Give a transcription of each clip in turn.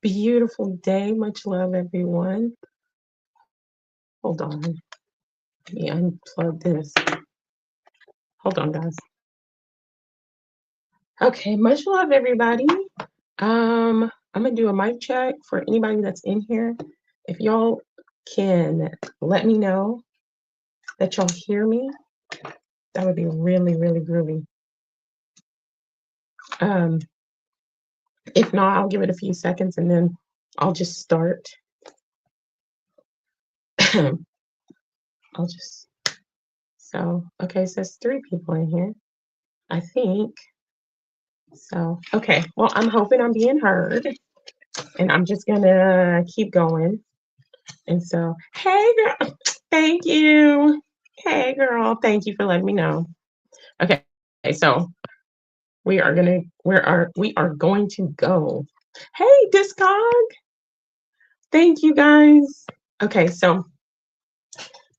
beautiful day. Much love, everyone. Hold on. Let me unplug this. Hold on, guys. Okay, much love, everybody. I'm gonna do a mic check for anybody that's in here. If y'all can let me know that y'all hear me, that would be really, really groovy. Um, if not, I'll give it a few seconds and then I'll just start. I'll just okay, so there's 3 people in here, I think. So, okay, well, I'm hoping I'm being heard, and I'm just gonna keep going. And so, hey, girl, thank you. Hey, girl, thank you for letting me know. Okay, so we are going to go. Hey, Discog, thank you guys. Okay, so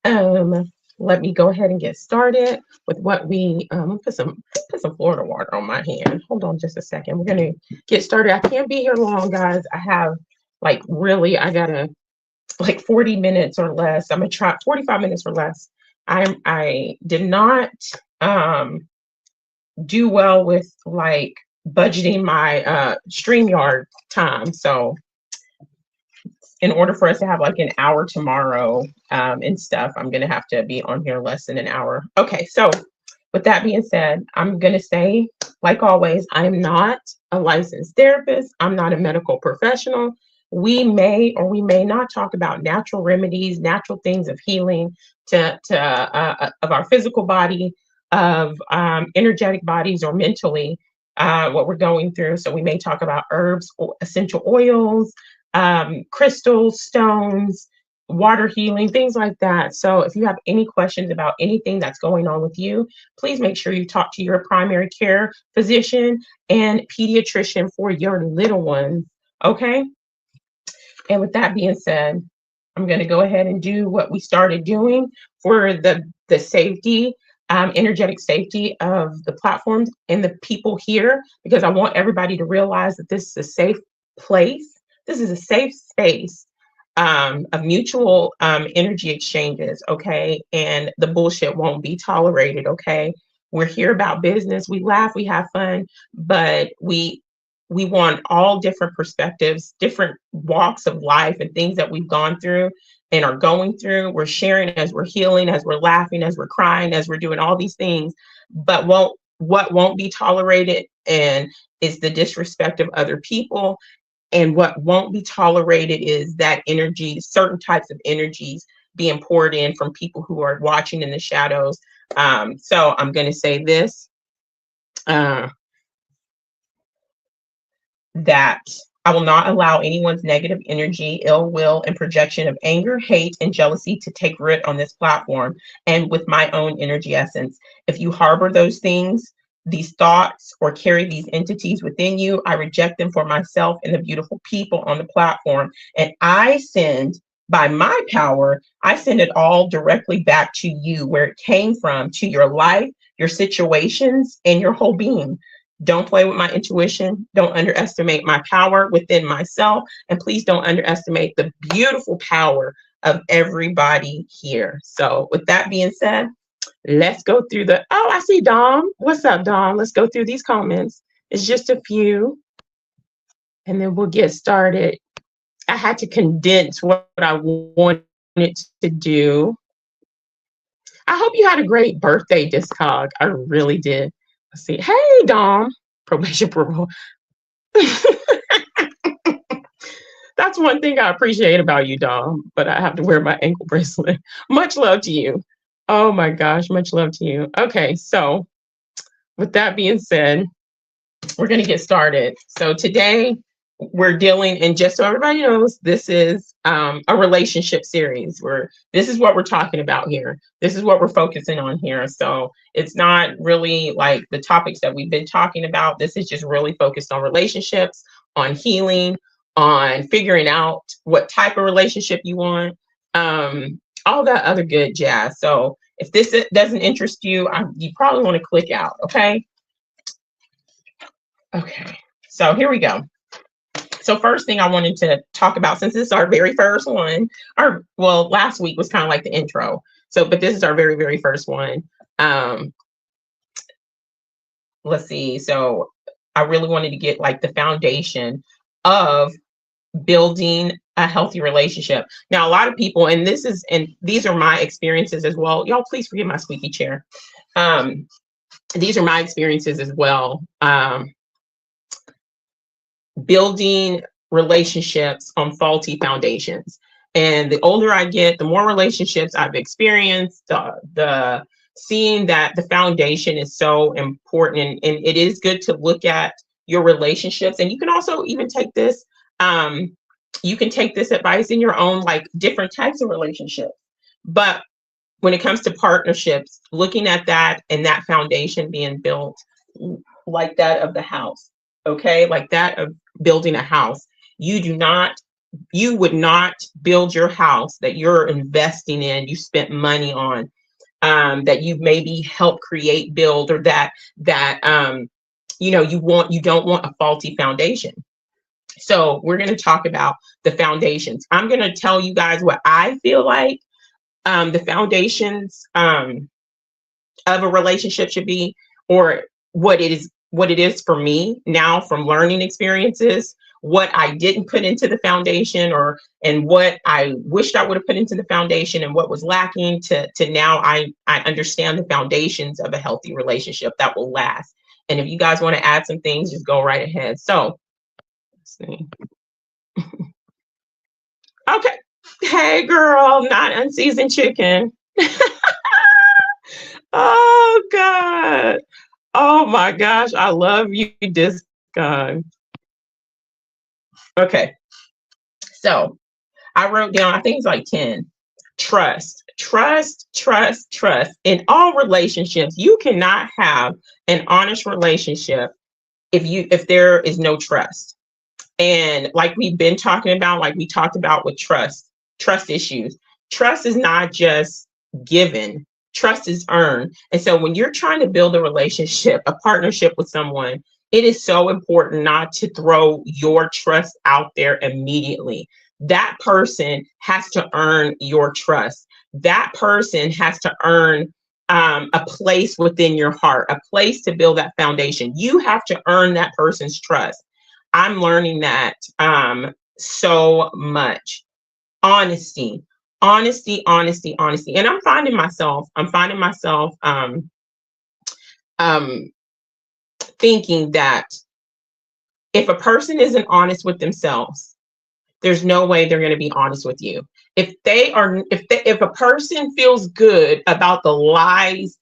um, let me go ahead and get started with what we put some Florida water on my hand. Hold on just a second. We're gonna get started. I can't be here long, guys. I have I gotta 40 minutes or less. I'm gonna try 45 minutes or less. I did not do well with budgeting my StreamYard time. So in order for us to have an hour tomorrow and stuff, I'm going to have to be on here less than an hour. Okay, so with that being said, I'm going to say, like always, I'm not a licensed therapist. I'm not a medical professional. We may or we may not talk about natural remedies, natural things of healing of our physical body, of energetic bodies, or mentally what we're going through. So we may talk about herbs, or essential oils, crystals, stones, water healing, things like that. So if you have any questions about anything that's going on with you, please make sure you talk to your primary care physician and pediatrician for your little ones. Okay. And with that being said, I'm going to go ahead and do what we started doing for the safety, energetic safety of the platforms and the people here, because I want everybody to realize that this is a safe place. This is a safe space of mutual energy exchanges, okay? And the bullshit won't be tolerated, okay? We're here about business. We laugh, we have fun, but we want all different perspectives, different walks of life and things that we've gone through and are going through. We're sharing as we're healing, as we're laughing, as we're crying, as we're doing all these things. But what won't be tolerated and is the disrespect of other people. And what won't be tolerated is that energy, certain types of energies being poured in from people who are watching in the shadows. So I'm going to say this. That I will not allow anyone's negative energy, ill will, and projection of anger, hate, and jealousy to take root on this platform and with my own energy essence. If you harbor those things, these thoughts, or carry these entities within you, I reject them for myself and the beautiful people on the platform. And I send, by my power, I send it all directly back to you, where it came from, to your life, your situations, and your whole being. Don't play with my intuition. Don't underestimate my power within myself. And please don't underestimate the beautiful power of everybody here. So with that being said, let's go through I see Dom. What's up, Dom? Let's go through these comments. It's just a few, and then we'll get started. I had to condense what I wanted to do. I hope you had a great birthday, Discog. I really did. Let's see. Hey, Dom. Probation parole. That's one thing I appreciate about you, Dom, but I have to wear my ankle bracelet. Much love to you. Oh my gosh, much love to you. Okay, so with that being said, we're going to get started. So today we're dealing, and just so everybody knows, this is a relationship series where this is what we're talking about here. This is what we're focusing on here. So it's not really like the topics that we've been talking about. This is just really focused on relationships, on healing, on figuring out what type of relationship you want, all that other good jazz. So if this doesn't interest you, you probably want to click out. Okay. Okay. So here we go. So first thing I wanted to talk about, since this is our very first one, last week was kind of like the intro. So, but this is our very, very first one. Let's see. So I really wanted to get like the foundation of building a healthy relationship. Now, a lot of people, and these are my experiences as well. Y'all, please forgive my squeaky chair. These are my experiences as well. Building relationships on faulty foundations. And the older I get, the more relationships I've experienced, the seeing that the foundation is so important. And it is good to look at your relationships. And you can also even take this, you can take this advice in your own, like different types of relationships. But when it comes to partnerships, looking at that and that foundation being built like that of the house, okay, like that of building a house, you would not build your house that you're investing in, you spent money on, that you maybe helped create, build, or that you don't want a faulty foundation. So we're going to talk about the foundations. I'm going to tell you guys what I feel like the foundations of a relationship should be, or what it is for me now from learning experiences, what I didn't put into the foundation, and what I wished I would have put into the foundation, and what was lacking to now I understand the foundations of a healthy relationship that will last. And if you guys want to add some things, just go right ahead. So let's see. Okay. Hey girl, not unseasoned chicken. Oh God. Oh my gosh, I love you, this guy. Okay. So I wrote down, I think it's like 10. Trust. In all relationships, you cannot have an honest relationship if there is no trust. And like we've been talking about, like we talked about with trust issues, trust is not just given, trust is earned. And so when you're trying to build a relationship, a partnership with someone, it is so important not to throw your trust out there immediately. That person has to earn your trust. That person has to earn a place within your heart, a place to build that foundation. You have to earn that person's trust. I'm learning that so much. Honesty. And I'm finding myself thinking that if a person isn't honest with themselves, there's no way they're going to be honest with you. If a person feels good about the lies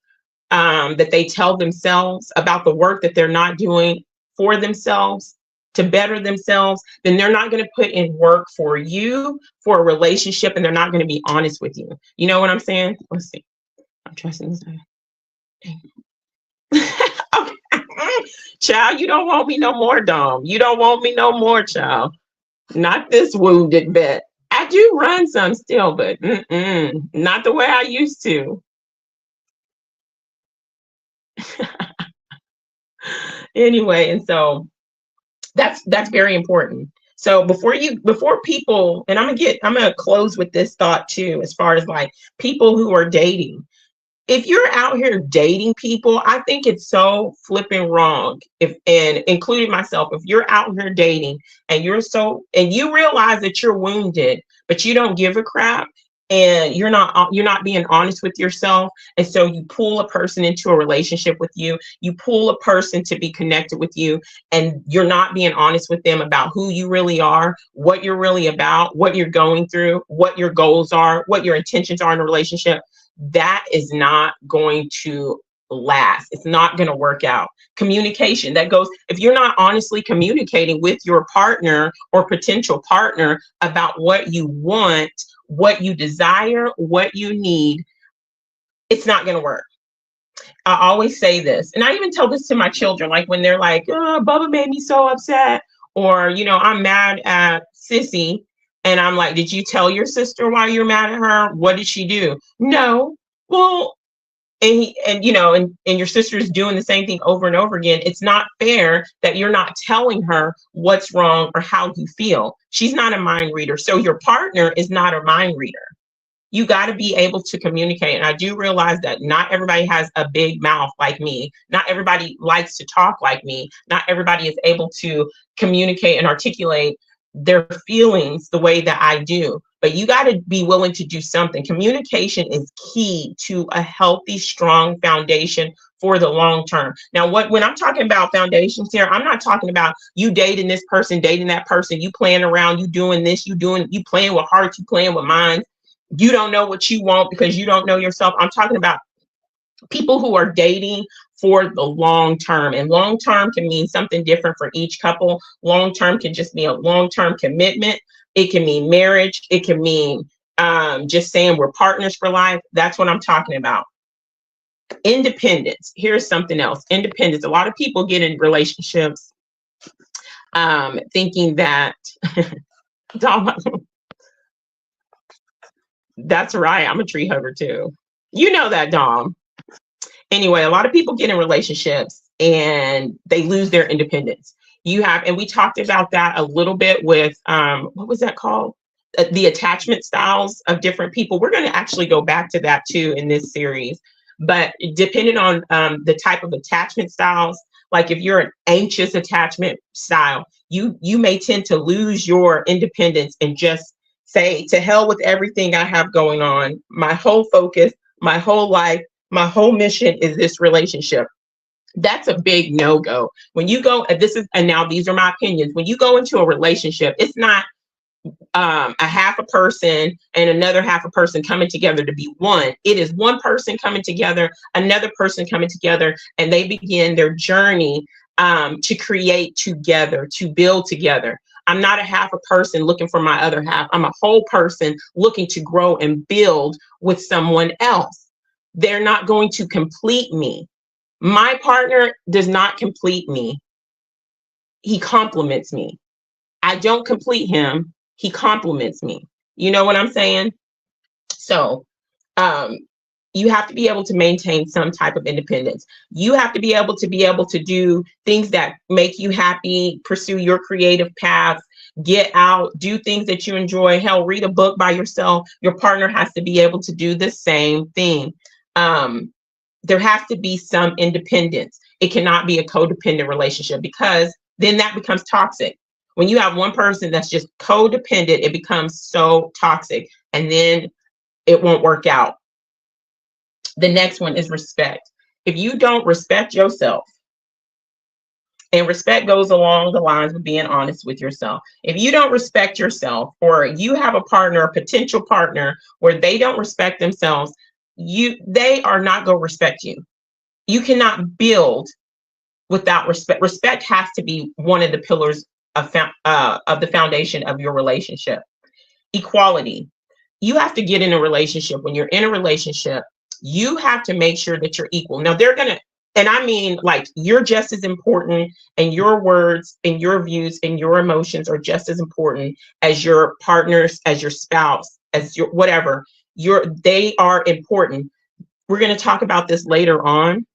that they tell themselves, about the work that they're not doing for themselves to better themselves, then they're not going to put in work for you, for a relationship, and they're not going to be honest with you. You know what I'm saying? Let's see. I'm trusting this. Okay. Child, you don't want me no more, Dom. You don't want me no more, child. Not this wounded vet. I do run some still, but not the way I used to. Anyway, and so that's very important. So before people, and I'm gonna close with this thought too, as far as like people who are dating. If you're out here dating people, I think it's so flipping wrong. And including myself, if you're out here dating and you realize that you're wounded, but you don't give a crap, and you're not being honest with yourself, and so you pull a person into a relationship with you, you pull a person to be connected with you, and you're not being honest with them about who you really are, what you're really about, what you're going through, what your goals are, what your intentions are in a relationship, that is not going to last. It's not going to work out. Communication, that goes, if you're not honestly communicating with your partner or potential partner about what you want, what you desire, what you need, it's not going to work. I always say this, and I even tell this to my children, like when they're like, oh, Bubba made me so upset, or, I'm mad at Sissy. And I'm like, did you tell your sister why you're mad at her? What did she do? No. Well, and you know, and your sister's doing the same thing over and over again, it's not fair that you're not telling her what's wrong or how you feel. She's not a mind reader. So your partner is not a mind reader. You got to be able to communicate. And I do realize that not everybody has a big mouth like me. Not everybody likes to talk like me. Not everybody is able to communicate and articulate their feelings the way that I do. But you got to be willing to do something. Communication is key to a healthy, strong foundation for the long term. Now, when I'm talking about foundations here, I'm not talking about you dating this person, dating that person, you playing around, you doing this, you playing with hearts, you playing with minds. You don't know what you want because you don't know yourself. I'm talking about people who are dating for the long term, and long term can mean something different for each couple. Long term can just be a long-term commitment. It can mean marriage. It can mean just saying we're partners for life. That's what I'm talking about. Independence. Here's something else. Independence. A lot of people get in relationships thinking that that's right. I'm a tree hugger too. You know that, Dom. Anyway, a lot of people get in relationships and they lose their independence. And we talked about that a little bit with, what was that called? The attachment styles of different people. We're going to actually go back to that too in this series. But depending on the type of attachment styles, like if you're an anxious attachment style, you may tend to lose your independence and just say, to hell with everything I have going on. My whole focus, my whole life, my whole mission is this relationship. That's a big no-go. When you go, and now these are my opinions. When you go into a relationship, it's not a half a person and another half a person coming together to be one. It is one person coming together, another person coming together, and they begin their journey to create together, to build together. I'm not a half a person looking for my other half. I'm a whole person looking to grow and build with someone else. They're not going to complete me. My partner does not complete me. He complements me. I don't complete him. He complements me. You know what I'm saying? So you have to be able to maintain some type of independence. You have to be able to do things that make you happy, pursue your creative path, get out, do things that you enjoy. Hell, read a book by yourself. Your partner has to be able to do the same thing. There has to be some independence. It cannot be a codependent relationship, because then that becomes toxic. When you have one person that's just codependent, it becomes so toxic, and then it won't work out. The next one is respect. If you don't respect yourself, and respect goes along the lines of being honest with yourself. If you don't respect yourself, or you have a partner, a potential partner, where they don't respect themselves, they are not going to respect you. You cannot build without respect. Respect has to be one of the pillars of the foundation of your relationship. Equality. You have to get in a relationship. When you're in a relationship, you have to make sure that you're equal. Now and I mean, like, you're just as important, and your words and your views and your emotions are just as important as your partners, as your spouse, as your whatever. They are important. We're going to talk about this later on.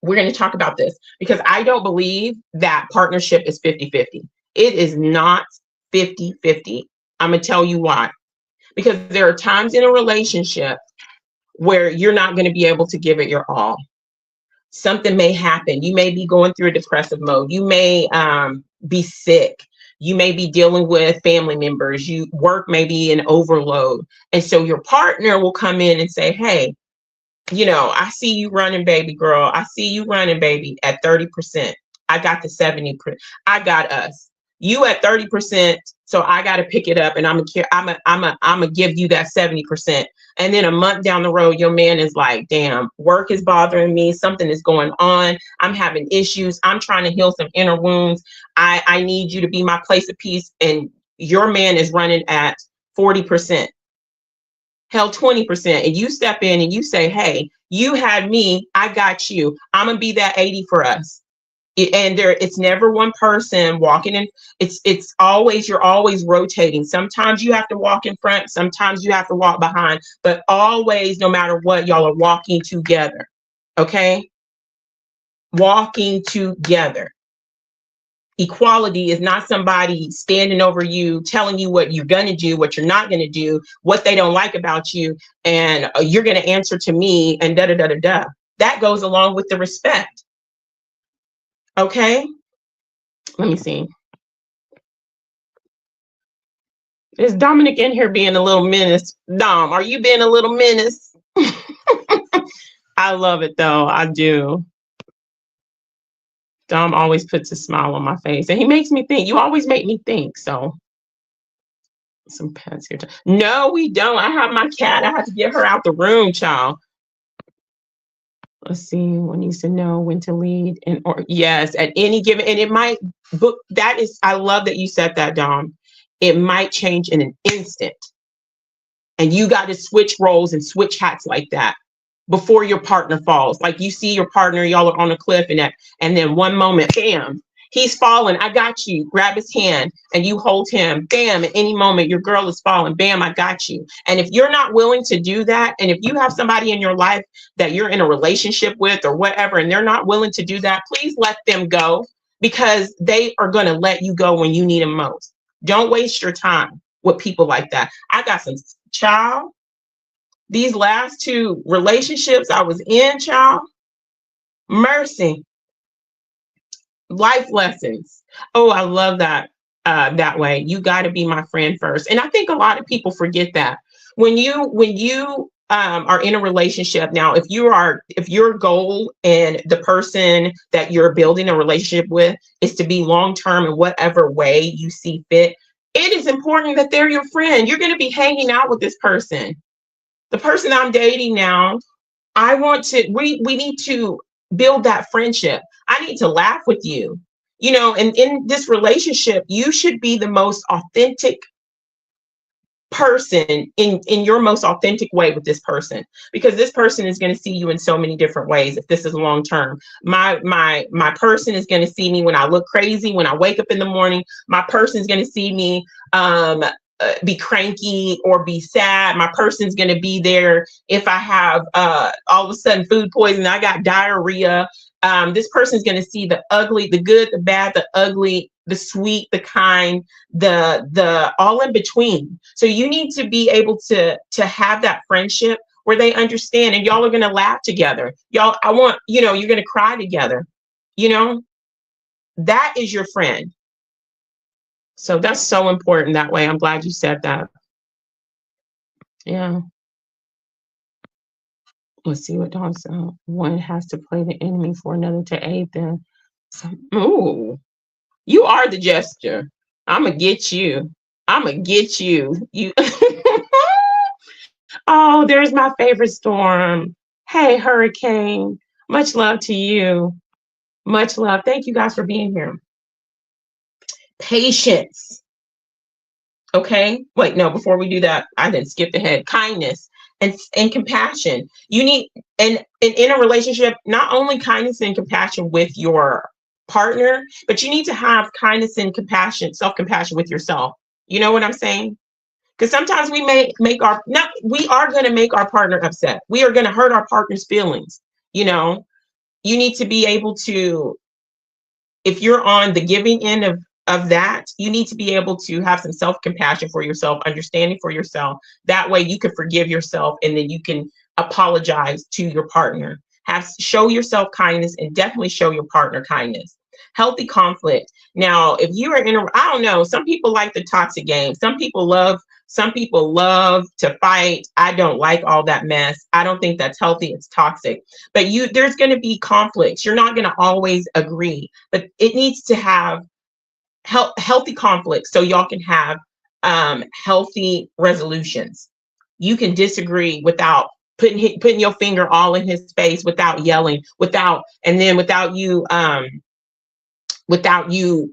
We're going to talk about this because I don't believe that partnership is 50-50. It is not 50-50. I'm going to tell you why. Because there are times in a relationship where you're not going to be able to give it your all. Something may happen. You may be going through a depressive mode. You may be sick. You may be dealing with family members. Work may be an overload. And so your partner will come in and say, hey, I see you running, baby girl. I see you running, baby, at 30%. I got the 70%. I got us. You at 30%. So I got to pick it up, and I'm gonna give you that 70%. And then a month down the road, your man is like, damn, work is bothering me. Something is going on. I'm having issues. I'm trying to heal some inner wounds. I need you to be my place of peace. And your man is running at 40%. Hell, 20%. And you step in and you say, hey, you had me, I got you. I'm gonna be that 80 for us. And it's never one person walking in. It's always, you're always rotating. Sometimes you have to walk in front, sometimes you have to walk behind, but always, no matter what, y'all are walking together. Okay? Walking together. Equality is not somebody standing over you, telling you what you're going to do, what you're not going to do, what they don't like about you, and you're going to answer to me, and da da da da da. That goes along with the respect. Okay? Let me see. Is Dominic in here being a little menace? Dom, are you being a little menace? I love it though. I do. Dom always puts a smile on my face, and he makes me think. You always make me think. So, some pets here. No, we don't. I have my cat. I have to get her out the room, child. Let's see. One needs to know when to lead, and or yes, at any given, and it might book. That is, I love that you said that, Dom. It might change in an instant, and you got to switch roles and switch hats like that before your partner falls. Like you see your partner, y'all are on a cliff, and then one moment, bam, he's falling. I got you. Grab his hand and you hold him. Bam, at any moment, your girl is falling. Bam, I got you. And if you're not willing to do that, and if you have somebody in your life that you're in a relationship with or whatever, and they're not willing to do that, please let them go, because they are going to let you go when you need them most. Don't waste your time with people like that. I got some child. These last 2 relationships I was in, child, mercy, life lessons. Oh, I love that. That way, you got to be my friend first. And I think a lot of people forget that when you are in a relationship. Now, if your goal and the person that you're building a relationship with is to be long term in whatever way you see fit, it is important that they're your friend. You're going to be hanging out with this person. The person I'm dating now, we need to build that friendship. I need to laugh with you, and in this relationship, you should be the most authentic person in your most authentic way with this person, because this person is going to see you in so many different ways. If this is long term, my person is going to see me when I look crazy, when I wake up in the morning. My person is going to see me be cranky or be sad. My person's going to be there if I have all of a sudden food poisoning, I got diarrhea. This person's going to see the ugly, the good, the bad, the ugly, the sweet, the kind, the all in between. So you need to be able to have that friendship where they understand, and y'all are going to laugh together. Y'all, you're going to cry together. That is your friend. So that's so important that way. I'm glad you said that. Yeah. Let's see what Dawn said. One has to play the enemy for another to aid them. So, ooh, you are the gesture. I'm going to get you. I'm going to get you. You. Oh, there's my favorite storm. Hey, Hurricane. Much love to you. Much love. Thank you guys for being here. Patience. Okay. Wait, no, before we do that, I didn't skip ahead. Kindness and compassion. You need, and in a relationship, not only kindness and compassion with your partner, but you need to have kindness and compassion, self-compassion with yourself. You know what I'm saying? Because sometimes we we are going to make our partner upset. We are going to hurt our partner's feelings. You need to be able to, if you're on the giving end of that, you need to be able to have some self-compassion for yourself, understanding for yourself. That way you can forgive yourself, and then you can apologize to your partner. Show yourself kindness, and definitely show your partner kindness. Healthy conflict. Now, if you are I don't know, some people like the toxic game. Some people love to fight. I don't like all that mess. I don't think that's healthy. It's toxic. But there's going to be conflicts. You're not going to always agree, but it needs to have healthy conflicts, so y'all can have healthy resolutions. You can disagree without putting your finger all in his face, without yelling, without you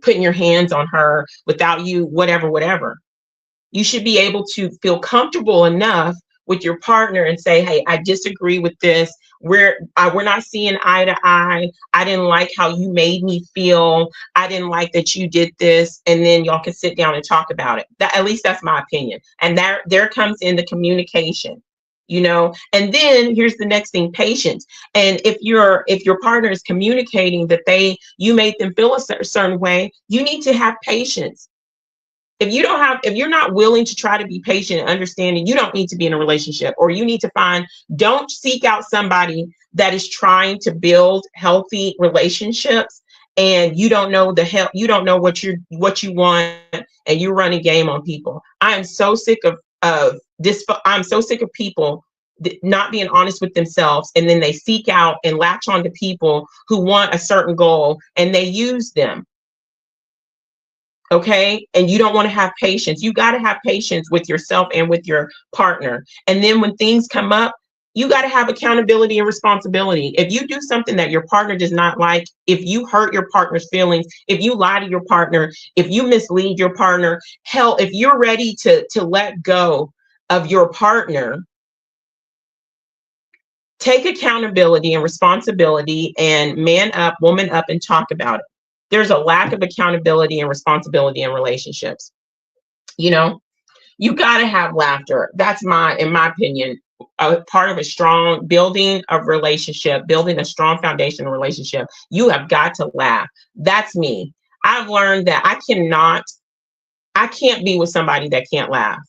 putting your hands on her, without you whatever. You should be able to feel comfortable enough with your partner and say, hey, I disagree with this. We're not seeing eye to eye. I didn't like how you made me feel. I didn't like that you did this. And then y'all can sit down and talk about it. That, at least that's my opinion. And there comes in the communication, you know. And then here's the next thing, patience. And if your partner is communicating that you made them feel a certain way, you need to have patience. If you're not willing to try to be patient and understanding, you don't need to be in a relationship. Or you need to don't seek out somebody that is trying to build healthy relationships and you don't know you don't know what you want, and you run a game on people. I am so sick of this. I'm so sick of people not being honest with themselves, and then they seek out and latch on to people who want a certain goal and they use them. Okay. And you don't want to have patience. You got to have patience with yourself and with your partner. And then when things come up, you got to have accountability and responsibility. If you do something that your partner does not like, if you hurt your partner's feelings, if you lie to your partner, if you mislead your partner, hell, if you're ready to let go of your partner, take accountability and responsibility and man up, woman up, and talk about it. There's a lack of accountability and responsibility in relationships. You know, you got to have laughter. That's in my opinion, a part of a strong building of relationship, building a strong foundation of relationship. You have got to laugh. That's me. I've learned that I can't be with somebody that can't laugh.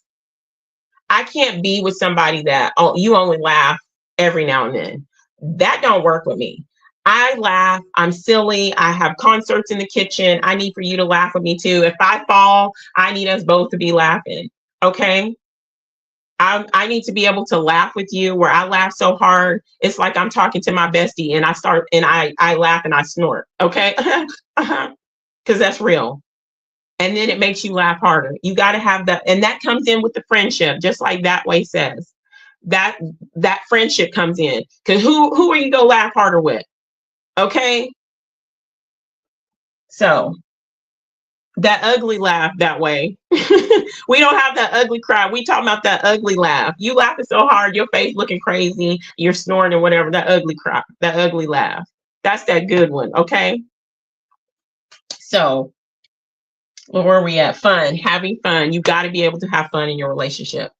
I can't be with somebody that, oh, you only laugh every now and then. That don't work with me. I laugh. I'm silly. I have concerts in the kitchen. I need for you to laugh with me too. If I fall, I need us both to be laughing. Okay. I need to be able to laugh with you, where I laugh so hard it's like I'm talking to my bestie, and I laugh and I snort. Okay. Because that's real. And then it makes you laugh harder. You got to have that. And that comes in with the friendship, just like That Way says. That friendship comes in. Because who are you going to laugh harder with? Okay. So that ugly laugh, That Way. We don't have that ugly cry. We talking about that ugly laugh. You laughing so hard, your face looking crazy, you're snoring or whatever. That ugly cry, that ugly laugh. That's that good one. Okay. So where are we at? Fun, having fun. You got to be able to have fun in your relationship.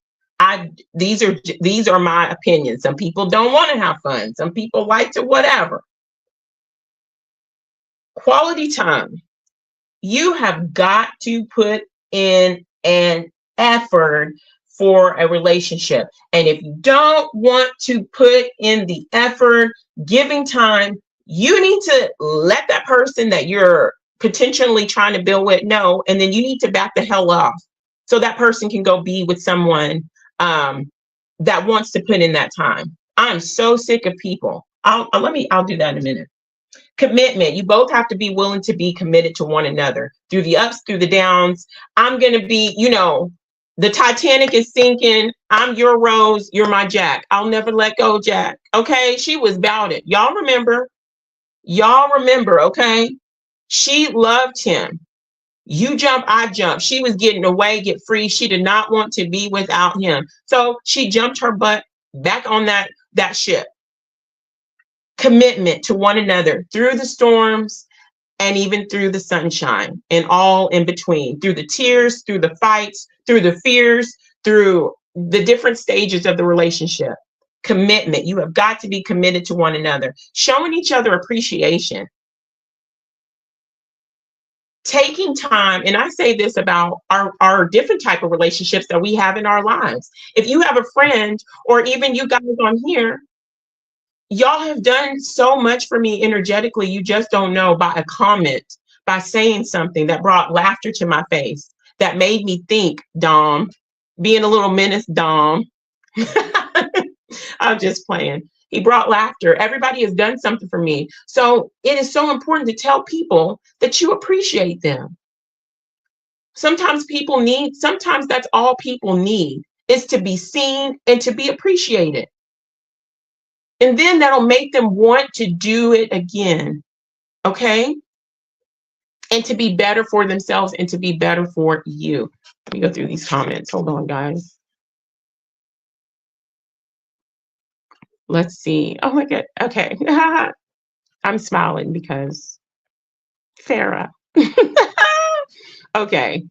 These are my opinions. Some people don't want to have fun. Some people like to whatever. Quality time. You have got to put in an effort for a relationship. And if you don't want to put in the effort, giving time, you need to let that person that you're potentially trying to build with know, and then you need to back the hell off so that person can go be with someone that wants to put in that time. I'm so sick of people. I'll do that in a minute. Commitment. You both have to be willing to be committed to one another through the ups, through the downs. I'm going to be, the Titanic is sinking. I'm your Rose. You're my Jack. I'll never let go, Jack. Okay. She was about it. Y'all remember. Okay. She loved him. You jump, I jump. She was getting away, get free. She did not want to be without him. So she jumped her butt back on that ship. Commitment to one another through the storms and even through the sunshine and all in between, through the tears, through the fights, through the fears, through the different stages of the relationship. Commitment. You have got to be committed to one another, showing each other appreciation. Taking time, and I say this about our different type of relationships that we have in our lives. If you have a friend, or even you guys on here, y'all have done so much for me energetically. You just don't know, by a comment, by saying something that brought laughter to my face, that made me think, Dom, being a little menace, Dom. I'm just playing. He brought laughter. Everybody has done something for me. So it is so important to tell people that you appreciate them. Sometimes that's all people need, is to be seen and to be appreciated. And then that'll make them want to do it again. Okay? And to be better for themselves and to be better for you. Let me go through these comments. Hold on, guys. Let's see. Oh my God. Okay. I'm smiling because Farrah. Okay.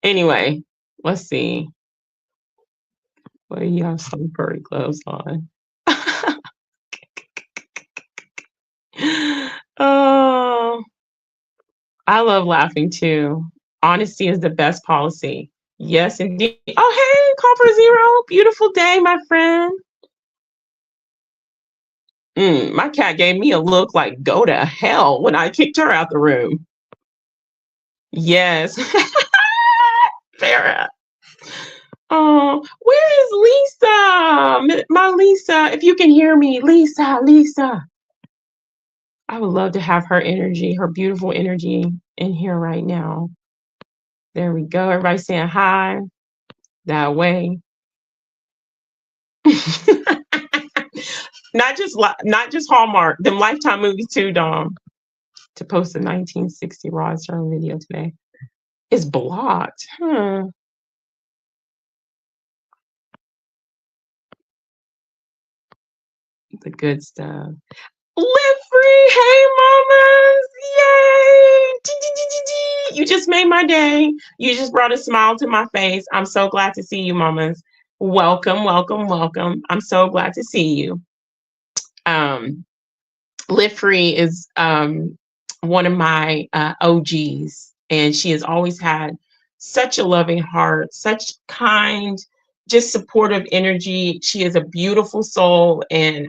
Anyway, let's see. Well, you have some furry clothes on. Oh, I love laughing too. Honesty is the best policy. Yes, indeed. Oh, hey, call for zero. Beautiful day, my friend. My cat gave me a look like go to hell when I kicked her out the room. Yes. Farrah. Oh, where is Lisa? My Lisa, if you can hear me, Lisa. I would love to have her energy, her beautiful energy in here right now. There we go. Everybody saying hi that way. not just Hallmark, them Lifetime movies too, Dom. To post a 1960 Rod Stern video today. It's blocked. The good stuff. Live free. Hey, mamas. Yay. You just made my day. You just brought a smile to my face. I'm so glad to see you, mamas. Welcome. I'm so glad to see you. Live Free is one of my OGs, and she has always had such a loving heart, such kind, just supportive energy. She is a beautiful soul, and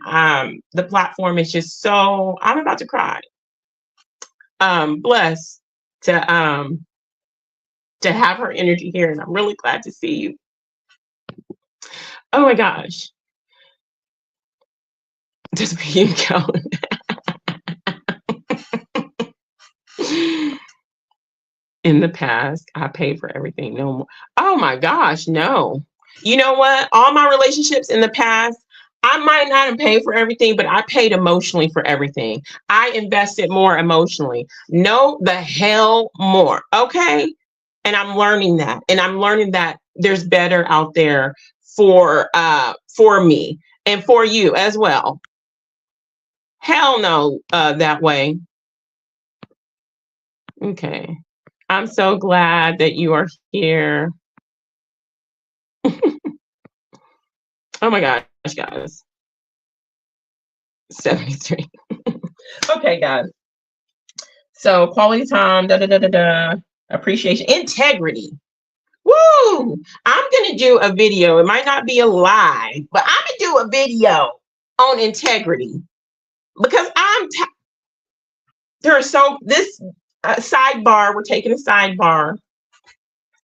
the platform is just so, I'm about to cry. Blessed to have her energy here, and I'm really glad to see you. Oh my gosh. Just being going. In the past, I paid for everything. No more. Oh my gosh, no. You know what? All my relationships in the past, I might not have paid for everything, but I paid emotionally for everything. I invested more emotionally. No, the hell more. Okay. And I'm learning that. And I'm learning that there's better out there for me and for you as well. Hell no, that way. Okay. I'm so glad that you are here. Oh my gosh, guys. 73. Okay, guys. So quality time, appreciation, integrity. Woo! I'm gonna do a video. It might not be a live, but I'm gonna do a video on integrity because this sidebar. We're taking a sidebar.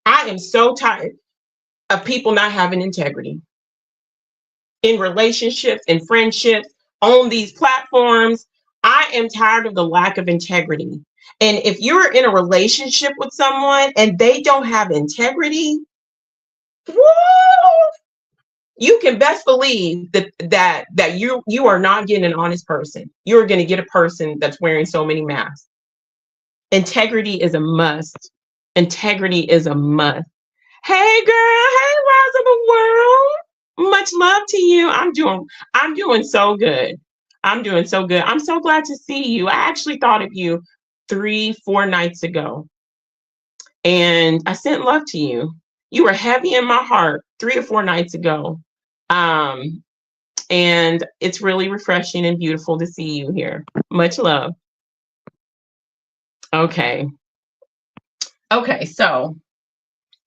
I am so tired of people not having integrity in relationships and friendships on these platforms. I am tired of the lack of integrity. And if you're in a relationship with someone and they don't have integrity, woo, you can best believe that you are not getting an honest person. You're going to get a person that's wearing so many masks. Integrity is a must. Integrity is a must. Hey girl, hey Rise of the World. Much love to you. I'm doing so good. I'm doing so good. I'm so glad to see you. I actually thought of you 3-4 nights ago. And I sent love to you. You were heavy in my heart 3 or 4 nights ago. And it's really refreshing and beautiful to see you here. Much love. Okay. Okay, so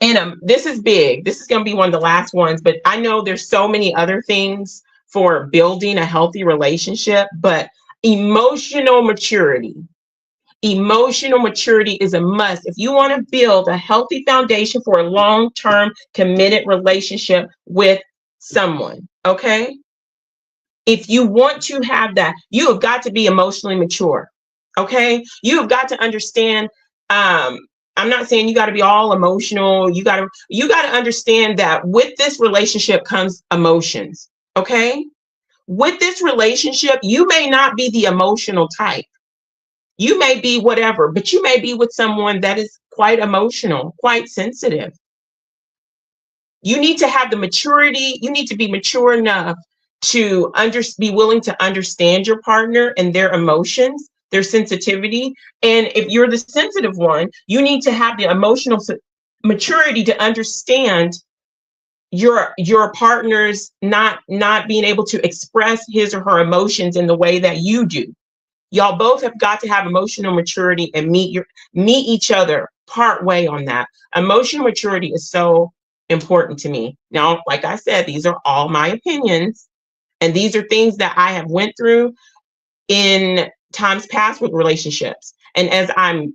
and this is big. This is going to be one of the last ones, but I know there's so many other things for building a healthy relationship, but emotional maturity. Emotional maturity is a must. If you want to build a healthy foundation for a long-term committed relationship with someone, okay? If you want to have that, you have got to be emotionally mature, okay? You have got to understand, I'm not saying you got to be all emotional. You got to understand that with this relationship comes emotions, okay? With this relationship, you may not be the emotional type. You may be whatever, but you may be with someone that is quite emotional, quite sensitive. You need to have the maturity. You need to be mature enough be willing to understand your partner and their emotions, their sensitivity. And if you're the sensitive one, you need to have the emotional maturity to understand your partner's not being able to express his or her emotions in the way that you do. Y'all both have got to have emotional maturity and meet each other part way on that. Emotional maturity is so important to me. Now, like I said, these are all my opinions, and these are things that I have went through in times past with relationships. And as I'll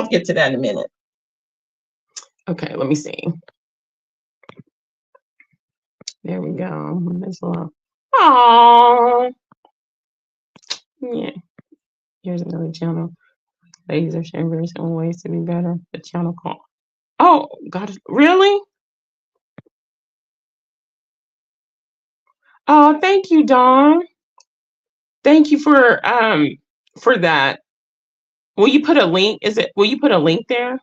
get to that in a minute. Okay, let me see. There we go. Oh, yeah. Here's another channel. Ladies are sharing various ways to be better. The channel called. Oh, God, really? Oh, thank you, Dawn. Thank you for that. Will you put a link? Will you put a link there?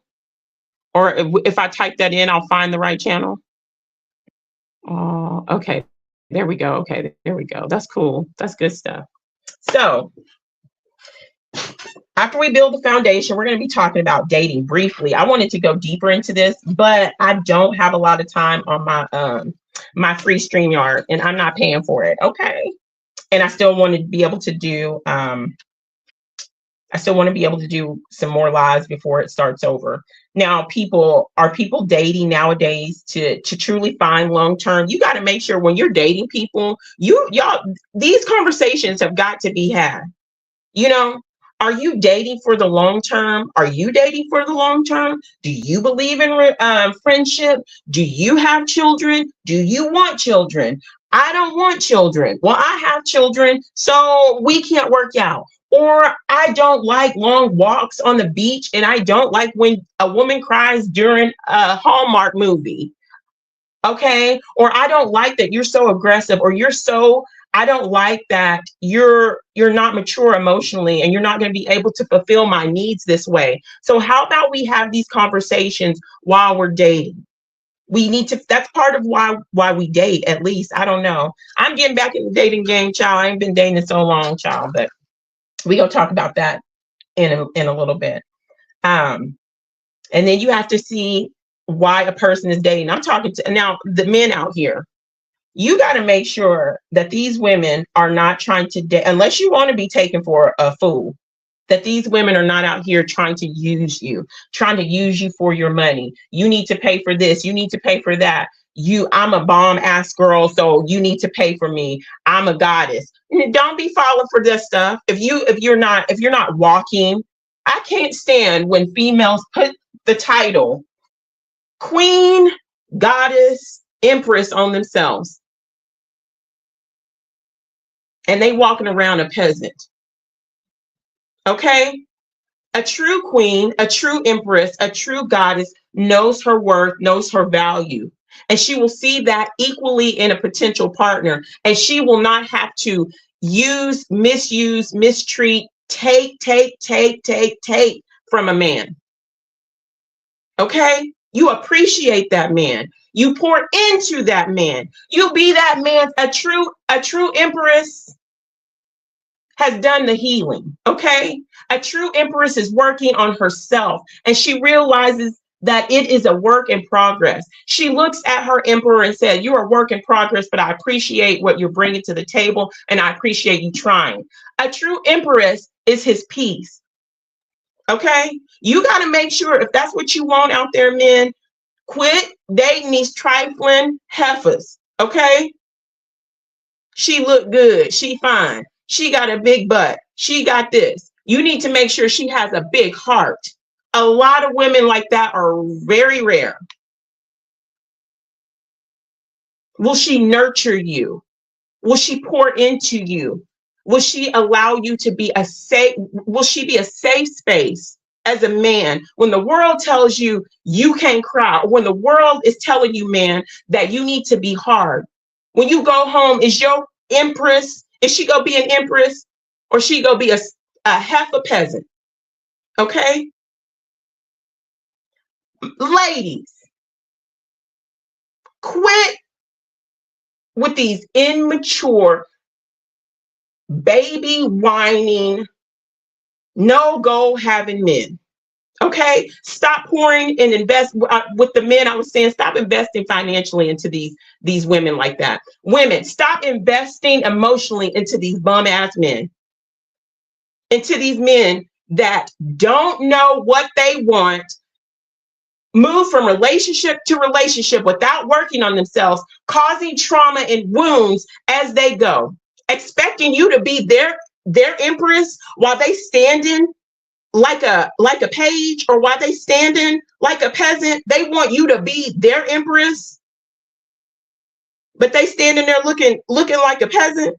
Or if I type that in, I'll find the right channel. Oh, okay. There we go. Okay, there we go. That's cool. That's good stuff. So after we build the foundation, we're going to be talking about dating briefly. I wanted to go deeper into this, but I don't have a lot of time on my free StreamYard, and I'm not paying for it. Okay. And I still want to be able to do some more lives before it starts over. Now, are people dating nowadays to truly find long-term? You got to make sure when you're dating people, these conversations have got to be had. You know, are you dating for the long term? Are you dating for the long term? Do you believe in friendship? Do you have children? Do you want children? I don't want children. Well, I have children, so we can't work out. Or I don't like long walks on the beach, and I don't like when a woman cries during a Hallmark movie. Okay. Or I don't like that you're so aggressive, or I don't like that you're not mature emotionally, and you're not going to be able to fulfill my needs this way. So how about we have these conversations while we're dating? That's part of why we date, at least. I don't know. I'm getting back in the dating game, child. I ain't been dating so long, child, but we gonna talk about that in a little bit. And then you have to see why a person is dating. I'm talking to now the men out here. You got to make sure that these women are not trying to date, unless you want to be taken for a fool, that these women are not out here trying to use you for your money. You need to pay for this. You need to pay for that. I'm a bomb ass girl, so you need to pay for me. I'm a goddess. Don't be falling for this stuff. If you're not walking, I can't stand when females put the title queen, goddess, empress on themselves, and they walking around a peasant. Okay? A true queen, a true empress, a true goddess knows her worth, knows her value. And she will see that equally in a potential partner. And she will not have to misuse, mistreat, take from a man. Okay? You appreciate that man. You pour into that man. You be that man. A true empress has done the healing. Okay? A true empress is working on herself, and she realizes that it is a work in progress. She looks at her emperor and said, "You're a work in progress, but I appreciate what you're bringing to the table, and I appreciate you trying." A true empress is his peace. Okay? You got to make sure, if that's what you want out there, men, quit dating these trifling heifers. Okay? She look good. She fine. She got a big butt. She got this. You need to make sure she has a big heart. A lot of women like that are very rare. Will she nurture you? Will she pour into you? Will she allow you to be will she be a safe space as a man when the world tells you you can't cry, or when the world is telling you, man, that you need to be hard? When you go home, is your empress, is she gonna be an empress, or she gonna be a heifer peasant? Okay? Ladies, quit with these immature, baby whining, no goal having men. Okay, stop pouring and invest with the men. I was saying, stop investing financially into these women like that. Women, stop investing emotionally into these bum ass men, into these men that don't know what they want, move from relationship to relationship without working on themselves, causing trauma and wounds as they go, expecting you to be their empress while they standing like a page, or while they standing like a peasant. They want you to be their empress, but they standing there looking like a peasant.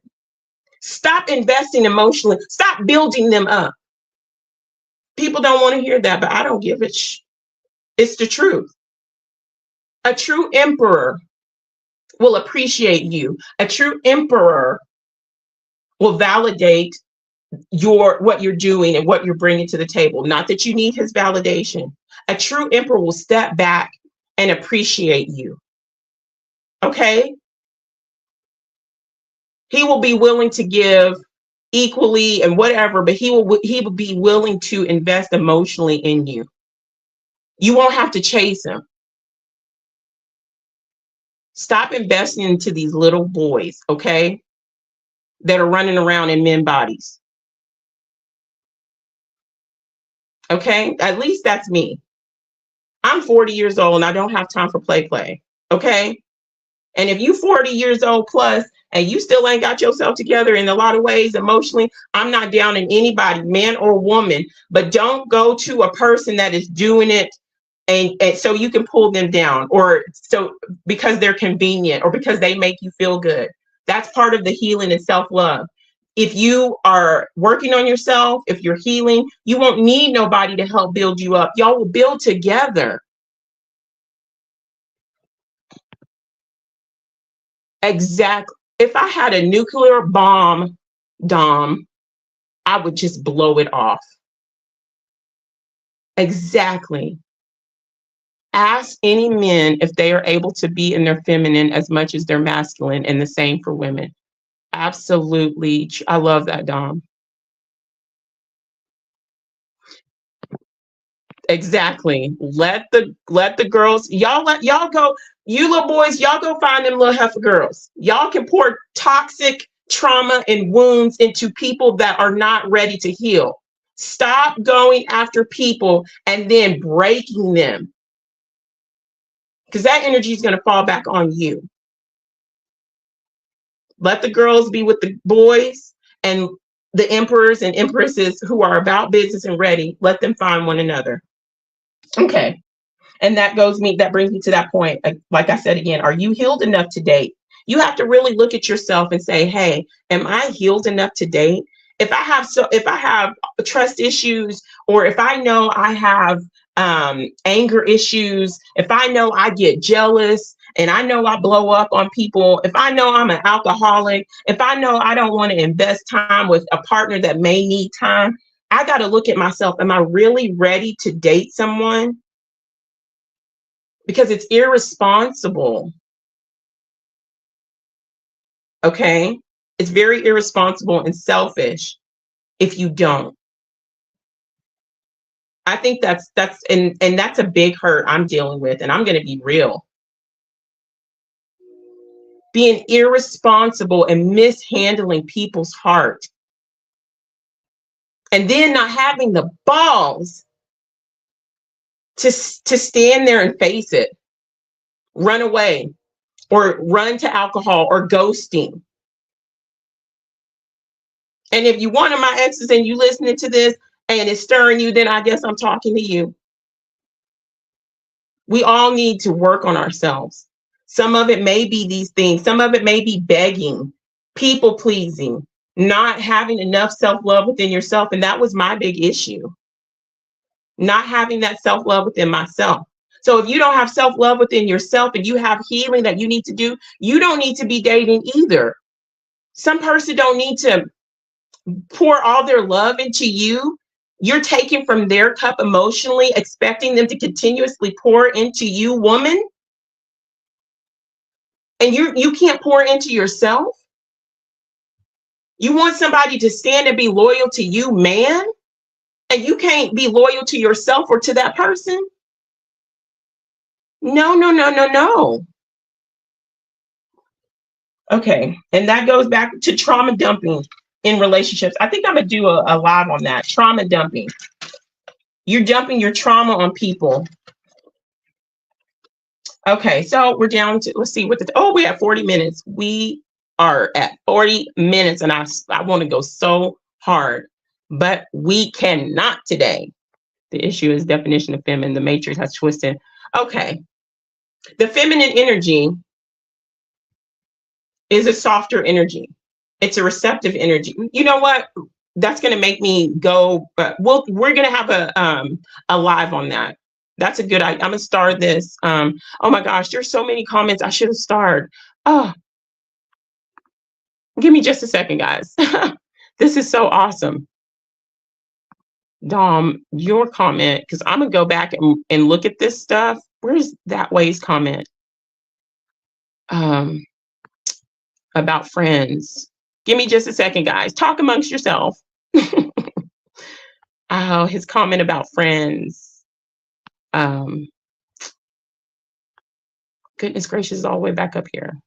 Stop investing emotionally. Stop building them up. People don't want to hear that, but I don't give it. It's the truth. A true emperor will appreciate you. A true emperor will validate what you're doing and what you're bringing to the table. Not that you need his validation. A true emperor will step back and appreciate you. Okay? He will be willing to give equally and whatever, but he will be willing to invest emotionally in you. You won't have to chase him. Stop investing into these little boys, okay, that are running around in men bodies. Okay, at least that's me. I'm 40 years old and I don't have time for play. Okay, and if you 40 years old plus and you still ain't got yourself together in a lot of ways emotionally, I'm not down in anybody, man or woman, but don't go to a person that is doing it and so you can pull them down, or so because they're convenient or because they make you feel good. That's part of the healing and self-love. If you are working on yourself, if you're healing, you won't need nobody to help build you up. Y'all will build together. Exactly. If I had a nuclear bomb, Dom, I would just blow it off. Exactly. Ask any men if they are able to be in their feminine as much as their masculine, and the same for women. Absolutely. I love that, Dom. Exactly. Let the girls, y'all go, you little boys, y'all go find them little heifer girls. Y'all can pour toxic trauma and wounds into people that are not ready to heal. Stop going after people and then breaking them, because that energy is going to fall back on you. Let the girls be with the boys, and the emperors and empresses who are about business and ready, let them find one another. Okay. And that brings me to that point. Like I said again, are you healed enough to date? You have to really look at yourself and say, hey, am I healed enough to date? If I have trust issues, or if I know I have anger issues, if I know I get jealous and I know I blow up on people, if I know I'm an alcoholic, if I know I don't want to invest time with a partner that may need time, I got to look at myself. Am I really ready to date someone? Because it's irresponsible. Okay? It's very irresponsible and selfish if you don't. I think that's a big hurt I'm dealing with, and I'm going to be real. Being irresponsible and mishandling people's heart, and then not having the balls to stand there and face it, run away, or run to alcohol or ghosting. And if you one of my exes and you listening to this and it's stirring you, then I guess I'm talking to you. We all need to work on ourselves. Some of it may be these things. Some of it may be begging, people pleasing, not having enough self-love within yourself. And that was my big issue. Not having that self-love within myself. So if you don't have self-love within yourself and you have healing that you need to do, you don't need to be dating either. Some person don't need to pour all their love into you. You're taking from their cup emotionally, expecting them to continuously pour into you, woman. and you can't pour into yourself. You want somebody to stand and be loyal to you, man, and you can't be loyal to yourself or to that person. No, no, no, no, no. Okay, and that goes back to trauma dumping in relationships. I think I'm gonna do a live on that. Trauma dumping. You're dumping your trauma on people. Okay, so we're down to, let's see what we have 40 minutes. We are at 40 minutes and I want to go so hard, but we cannot today. The issue is definition of feminine. The matrix has twisted. Okay, the feminine energy is a softer energy. It's a receptive energy. You know what? That's going to make me go. But we're going to have a live on that. That's a good idea. I'm going to start this. Oh my gosh, there's so many comments. I should have started. Oh, give me just a second, guys. This is so awesome. Dom, your comment, because I'm going to go back and look at this stuff. Where's that Way's comment? About friends. Give me just a second, guys. Talk amongst yourself. Oh, his comment about friends. Goodness gracious, all the way back up here.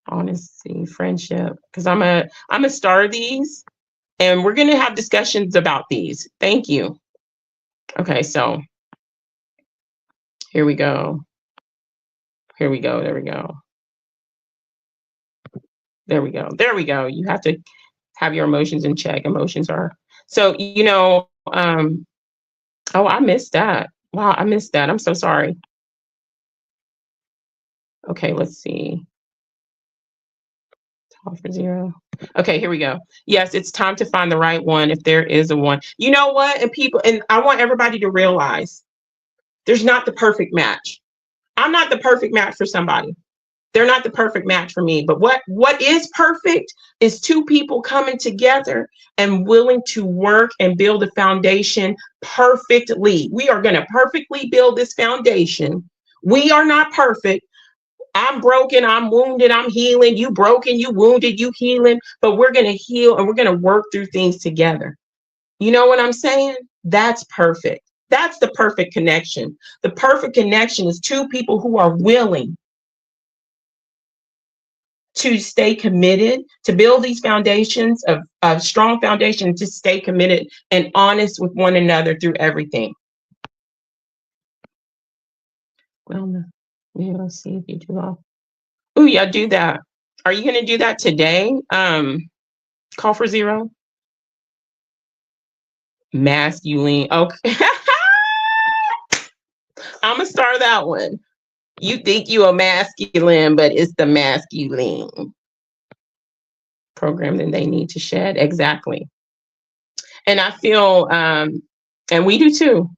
Honesty, friendship. Because I'm a start these, and we're gonna have discussions about these. Thank you. Okay, so here we go. Here we go. There we go. There we go. There we go. You have to have your emotions in check. Emotions are so, you know, oh, I missed that. Wow, I missed that. I'm so sorry. Okay, let's see. Talk for zero. Okay, here we go. Yes, it's time to find the right one if there is a one. You know what? And I want everybody to realize there's not the perfect match. I'm not the perfect match for somebody. They're not the perfect match for me. But what is perfect is two people coming together and willing to work and build a foundation perfectly. We are going to perfectly build this foundation. We are not perfect. I'm broken, I'm wounded, I'm healing. You broken, you wounded, you healing. But we're going to heal and we're going to work through things together. You know what I'm saying? That's perfect. That's the perfect connection. The perfect connection is two people who are willing to stay committed, to build these foundations of strong foundation, to stay committed and honest with one another through everything. Well, let's see if you do all. Oh, yeah, do that. Are you going to do that today? Call for zero. Masculine. Okay. I'm going to start that one. You think you are masculine, but it's the masculine program that they need to shed. Exactly. And I feel, and we do too.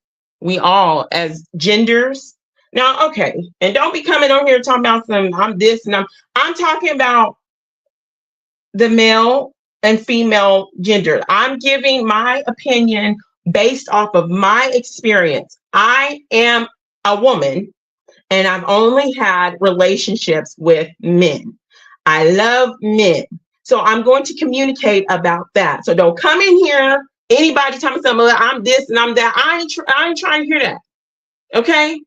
We all, as genders. Now, okay, and don't be coming on here talking about I'm this and I'm talking about the male and female gender. I'm giving my opinion based off of my experience. I am a woman and I've only had relationships with men. I love men. So I'm going to communicate about that. So don't come in here, anybody telling me something, I'm this and I'm that. I ain't trying to hear that. Okay?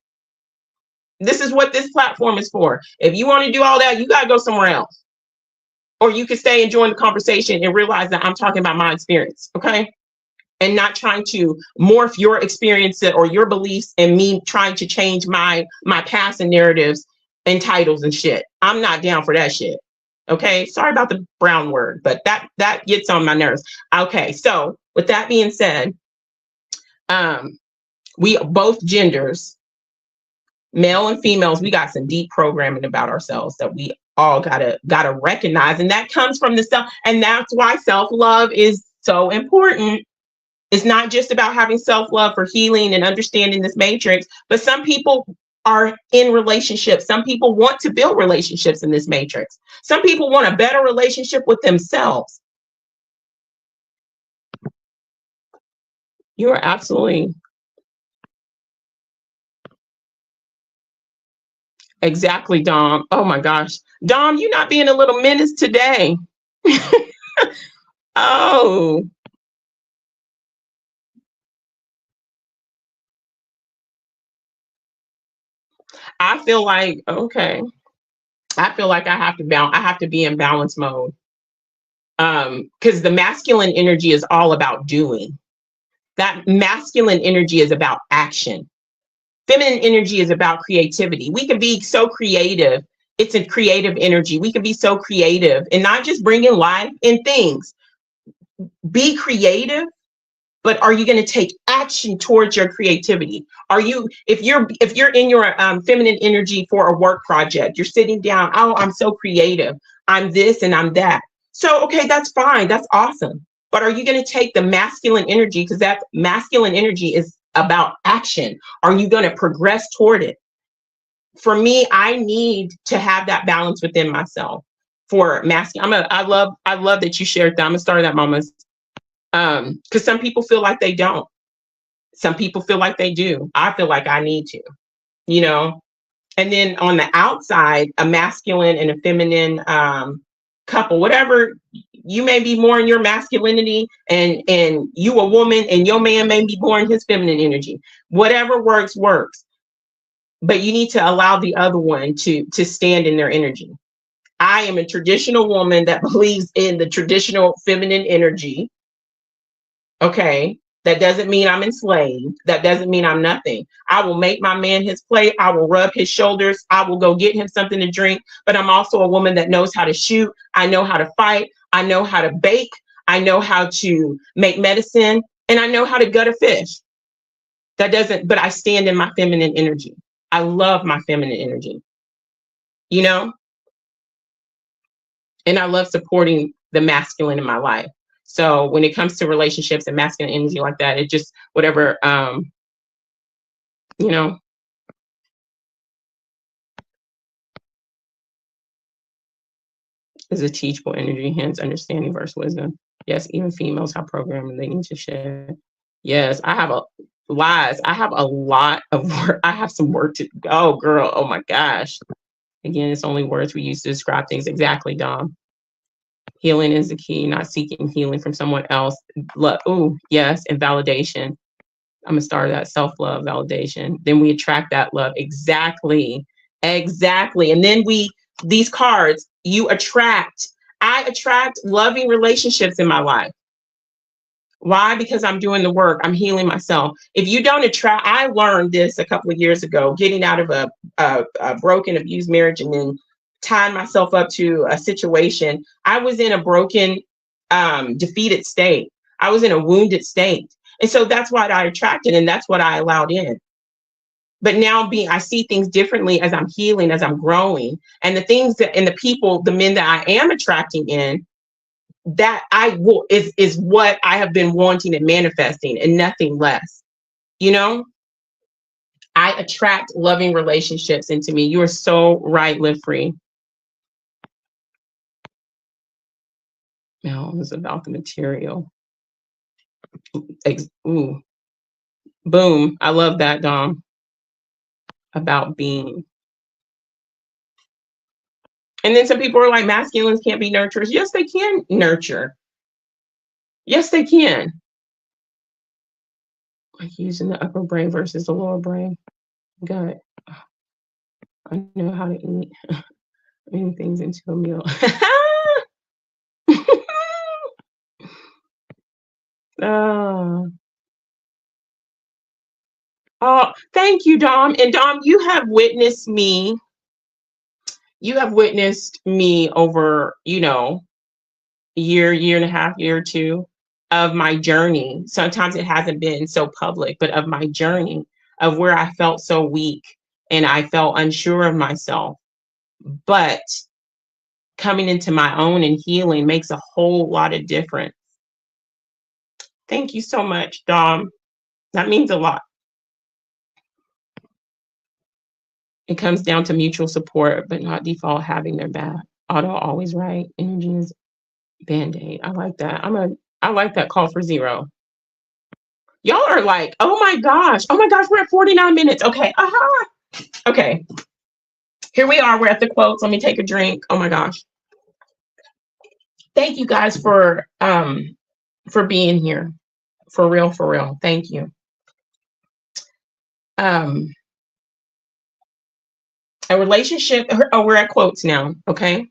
This is what this platform is for. If you want to do all that, you got to go somewhere else. Or you can stay and join the conversation and realize that I'm talking about my experience. Okay? And not trying to morph your experience or your beliefs and me trying to change my past and narratives and titles and shit. I'm not down for that shit. Okay, sorry about the brown word, but that gets on my nerves. Okay, so with that being said, we both genders, male and females, we got some deep programming about ourselves that we all gotta recognize, and that comes from the self, and that's why self-love is so important. It's not just about having self-love for healing and understanding this matrix, but some people are in relationships. Some people want to build relationships in this matrix. Some people want a better relationship with themselves. You are absolutely Exactly, Dom. Oh my gosh. Dom, you not being a little menace today. Oh, I feel like, okay. I feel like I have to be in balance mode. Because the masculine energy is all about doing. That masculine energy is about action. Feminine energy is about creativity. We can be so creative. It's a creative energy. We can be so creative and not just bringing life in things. Be creative, but are you going to take action towards your creativity? Are you, if you're in your feminine energy for a work project, you're sitting down, oh, I'm so creative, I'm this and I'm that. So okay, that's fine, that's awesome. But are you going to take the masculine energy, because that masculine energy is about action? Are you going to progress toward it? For me, I need to have that balance within myself. For masculine, I love that you shared that. I'm gonna start that, mamas. Because some people feel like they don't. Some people feel like they do. I feel like I need to, you know. And then on the outside, a masculine and a feminine couple, whatever, you may be more in your masculinity, and you a woman, and your man may be more in his feminine energy. Whatever works, works. But you need to allow the other one to stand in their energy. I am a traditional woman that believes in the traditional feminine energy. Okay. That doesn't mean I'm enslaved. That doesn't mean I'm nothing. I will make my man his plate. I will rub his shoulders. I will go get him something to drink. But I'm also a woman that knows how to shoot. I know how to fight. I know how to bake. I know how to make medicine. And I know how to gut a fish. That doesn't, but I stand in my feminine energy. I love my feminine energy, you know? And I love supporting the masculine in my life. So when it comes to relationships and masculine energy like that, it just whatever, you know, is a teachable energy, hence understanding versus wisdom. Yes, even females have programming they need to share. Yes, I have a lies. I have a lot of work. I have some work to oh girl, oh my gosh. Again, it's only words we use to describe things. Exactly, Dom. Healing is the key, not seeking healing from someone else. Ooh, yes, and validation. I'm gonna start that self-love validation. Then we attract that love. Exactly. Exactly. And then these cards, I attract loving relationships in my life. Why? Because I'm doing the work. I'm healing myself. If you don't attract, I learned this a couple of years ago, getting out of a broken, abused marriage, and then tying myself up to a situation. I was in a broken, defeated state. I was in a wounded state. And so that's what I attracted, and that's what I allowed in. But now I see things differently as I'm healing, as I'm growing. And the things that, and the people, the men that I am attracting in, that I will is what I have been wanting and manifesting, and nothing less. You know, I attract loving relationships into me. You are so right, Live Free. No, it was about the material. Ooh, boom. I love that, Dom. About being. And then some people are like, masculines can't be nurturers. Yes, they can nurture. Yes, they can. Like using the upper brain versus the lower brain. Gut. I know how to eat many things into a meal. Oh. Oh, thank you, Dom. And Dom, you have witnessed me. You have witnessed me over, year and a half, year or two of my journey. Sometimes it hasn't been so public, but of my journey of where I felt so weak and I felt unsure of myself. But coming into my own and healing makes a whole lot of difference. Thank you so much, Dom. That means a lot. It comes down to mutual support, but not default having their back. Auto always right. Energy is Band-Aid. I like that. I like that call for zero. Y'all are like, oh my gosh, we're at 49 minutes. Okay. Okay. Here we are. We're at the quotes. Let me take a drink. Oh my gosh. Thank you guys for being here. For real, for real. Thank you. A relationship, oh, we're at quotes now, okay?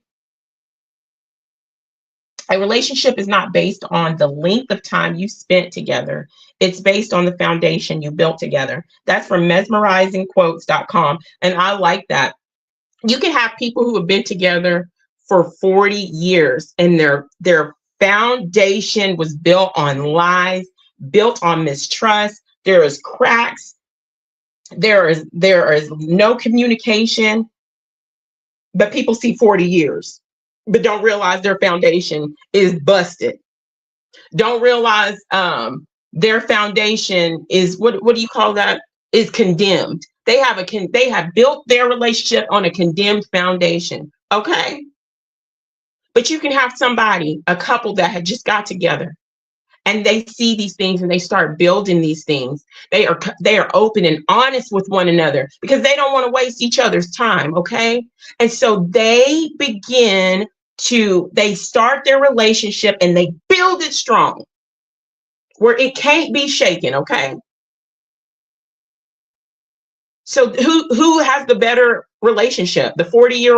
A relationship is not based on the length of time you spent together. It's based on the foundation you built together. That's from mesmerizingquotes.com. And I like that. You can have people who have been together for 40 years and their foundation was built on lies, built on mistrust. There is cracks. There is no communication, but people see 40 years, but don't realize their foundation is busted. Don't realize their foundation is what do you call that? Is condemned. They have built their relationship on a condemned foundation. Okay. But you can have somebody, a couple that had just got together and they see these things and they start building these things. They are open and honest with one another because they don't want to waste each other's time. Okay. And so they start their relationship and they build it strong where it can't be shaken. Okay. So who has the better relationship? The 40-year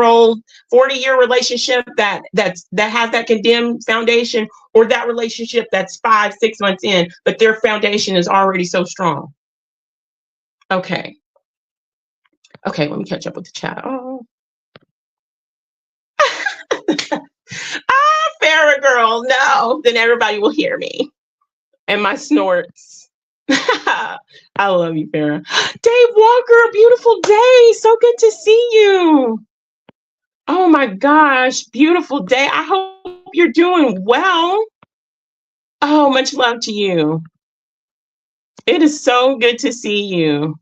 relationship that has that condemned foundation, or that relationship that's 5-6 months in, but their foundation is already so strong? Okay. Okay, let me catch up with the chat. Oh. Farrah girl, no. Then everybody will hear me and my snorts. I love you, Farrah. Dave Walker, beautiful day. So good to see you. Oh my gosh, beautiful day. I hope you're doing well. Oh, much love to you. It is so good to see you.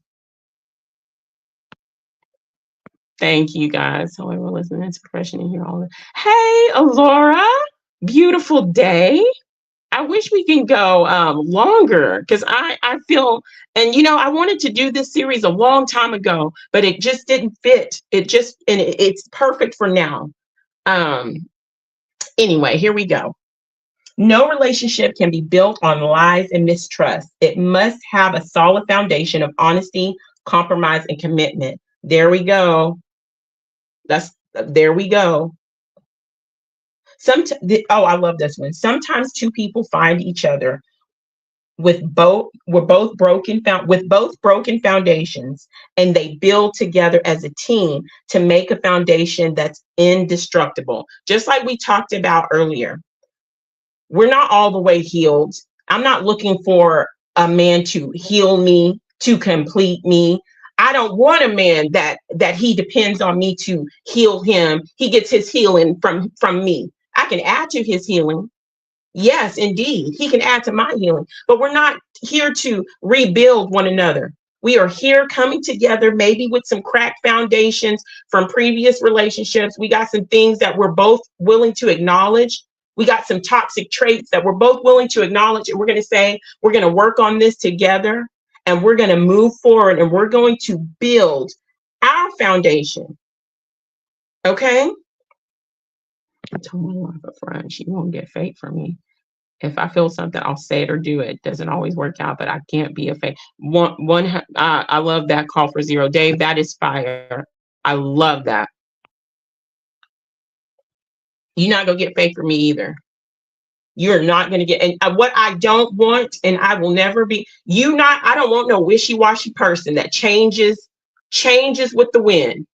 Thank you guys. So we're listening to profession in here all the. Hey, Alora, beautiful day. I wish we can go longer because I feel, and I wanted to do this series a long time ago, but it just didn't fit. It's perfect for now. Anyway, here we go. No relationship can be built on lies and mistrust. It must have a solid foundation of honesty, compromise, and commitment. There we go. There we go. I love this one. Sometimes two people find each other with both broken foundations, and they build together as a team to make a foundation that's indestructible. Just like we talked about earlier. We're not all the way healed. I'm not looking for a man to heal me, to complete me. I don't want a man that he depends on me to heal him. He gets his healing from me. I can add to his healing. Yes, indeed. He can add to my healing. But we're not here to rebuild one another. We are here coming together, maybe with some cracked foundations from previous relationships. We got some things that we're both willing to acknowledge. We got some toxic traits that we're both willing to acknowledge. And we're going to say, we're going to work on this together. And we're going to move forward. And we're going to build our foundation. Okay? I told my wife up front, she won't get fake from me. If I feel something, I'll say it or do it. Doesn't always work out, but I can't be a fake. I love that call for zero. Dave, that is fire. I love that. You're not going to get fake from me either. You're not going to get, and what I don't want, and I will never be, I don't want no wishy-washy person that changes with the wind.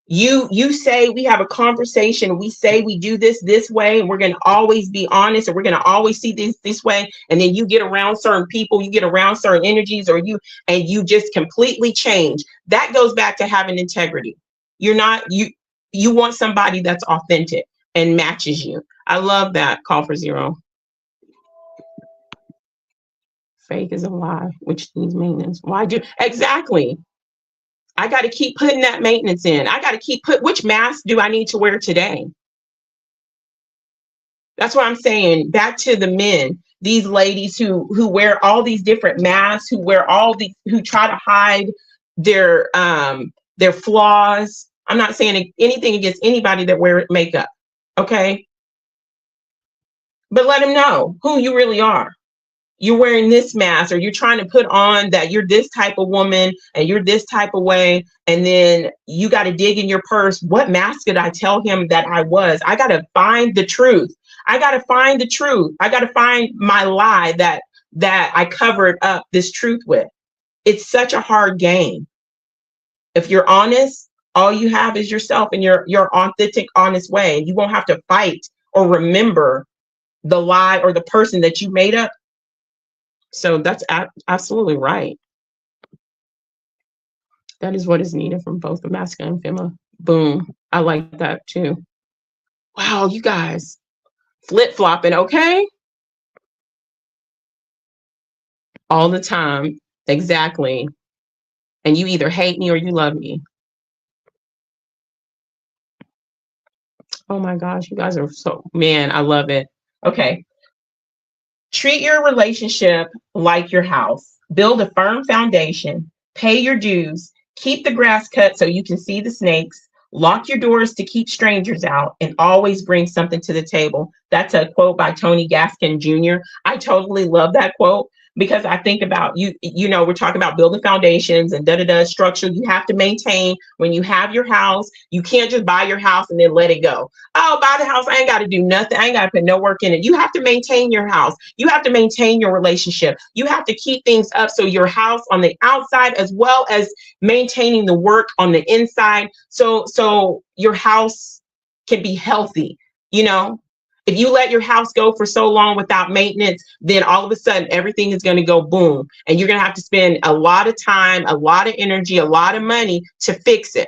You say we have a conversation, we say we do this way, and we're going to always be honest, and we're going to always see this way, and then you get around certain people, you get around certain energies, and you just completely change. That goes back to having integrity. You want somebody that's authentic and matches you. I love that call for zero. Fake is a lie, which needs maintenance. Why exactly? I got to keep putting that maintenance in. I got to which mask do I need to wear today? That's what I'm saying. Back to the men, these ladies who wear all these different masks, who try to hide their flaws. I'm not saying anything against anybody that wear makeup. Okay. But let them know who you really are. You're wearing this mask, or you're trying to put on that you're this type of woman and you're this type of way. And then you got to dig in your purse. What mask did I tell him that I was? I got to find the truth. I got to find the truth. I got to find my lie that I covered up this truth with. It's such a hard game. If you're honest, all you have is yourself and your authentic, honest way. You won't have to fight or remember the lie or the person that you made up. So that's absolutely right. That is what is needed from both the masculine and feminine. Boom. I like that too. Wow, you guys flip-flopping, okay? All the time. Exactly. And you either hate me or you love me. Oh my gosh, you guys are so, man, I love it. Okay. Treat your relationship like your house. Build a firm foundation. Pay your dues. Keep the grass cut so you can see the snakes. Lock your doors to keep strangers out, and always bring something to the table. That's a quote by Tony Gaskin Jr. I totally love that quote, because I think about you know, we're talking about building foundations and structure you have to maintain when you have your house. You can't just buy your house and then let it go. Oh, buy the house, I ain't got to do nothing. I ain't got to put no work in it. You have to maintain your house. You have to maintain your relationship. You have to keep things up so your house on the outside, as well as maintaining the work on the inside, so your house can be healthy. You know, if you let your house go for so long without maintenance, then all of a sudden everything is going to go boom, and you're going to have to spend a lot of time, a lot of energy, a lot of money to fix it.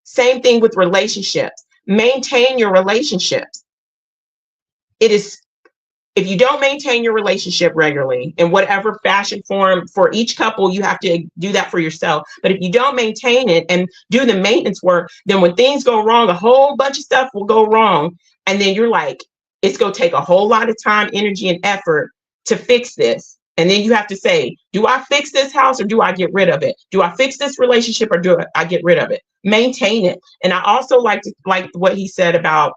Same thing with relationships. Maintain your relationships. It is, if you don't maintain your relationship regularly in whatever fashion form, for each couple, you have to do that for yourself. But if you don't maintain it and do the maintenance work, then when things go wrong, a whole bunch of stuff will go wrong. And then you're like, it's going to take a whole lot of time, energy, and effort to fix this. And then you have to say, do I fix this house or do I get rid of it? Do I fix this relationship or do I get rid of it? Maintain it. And I also like what he said about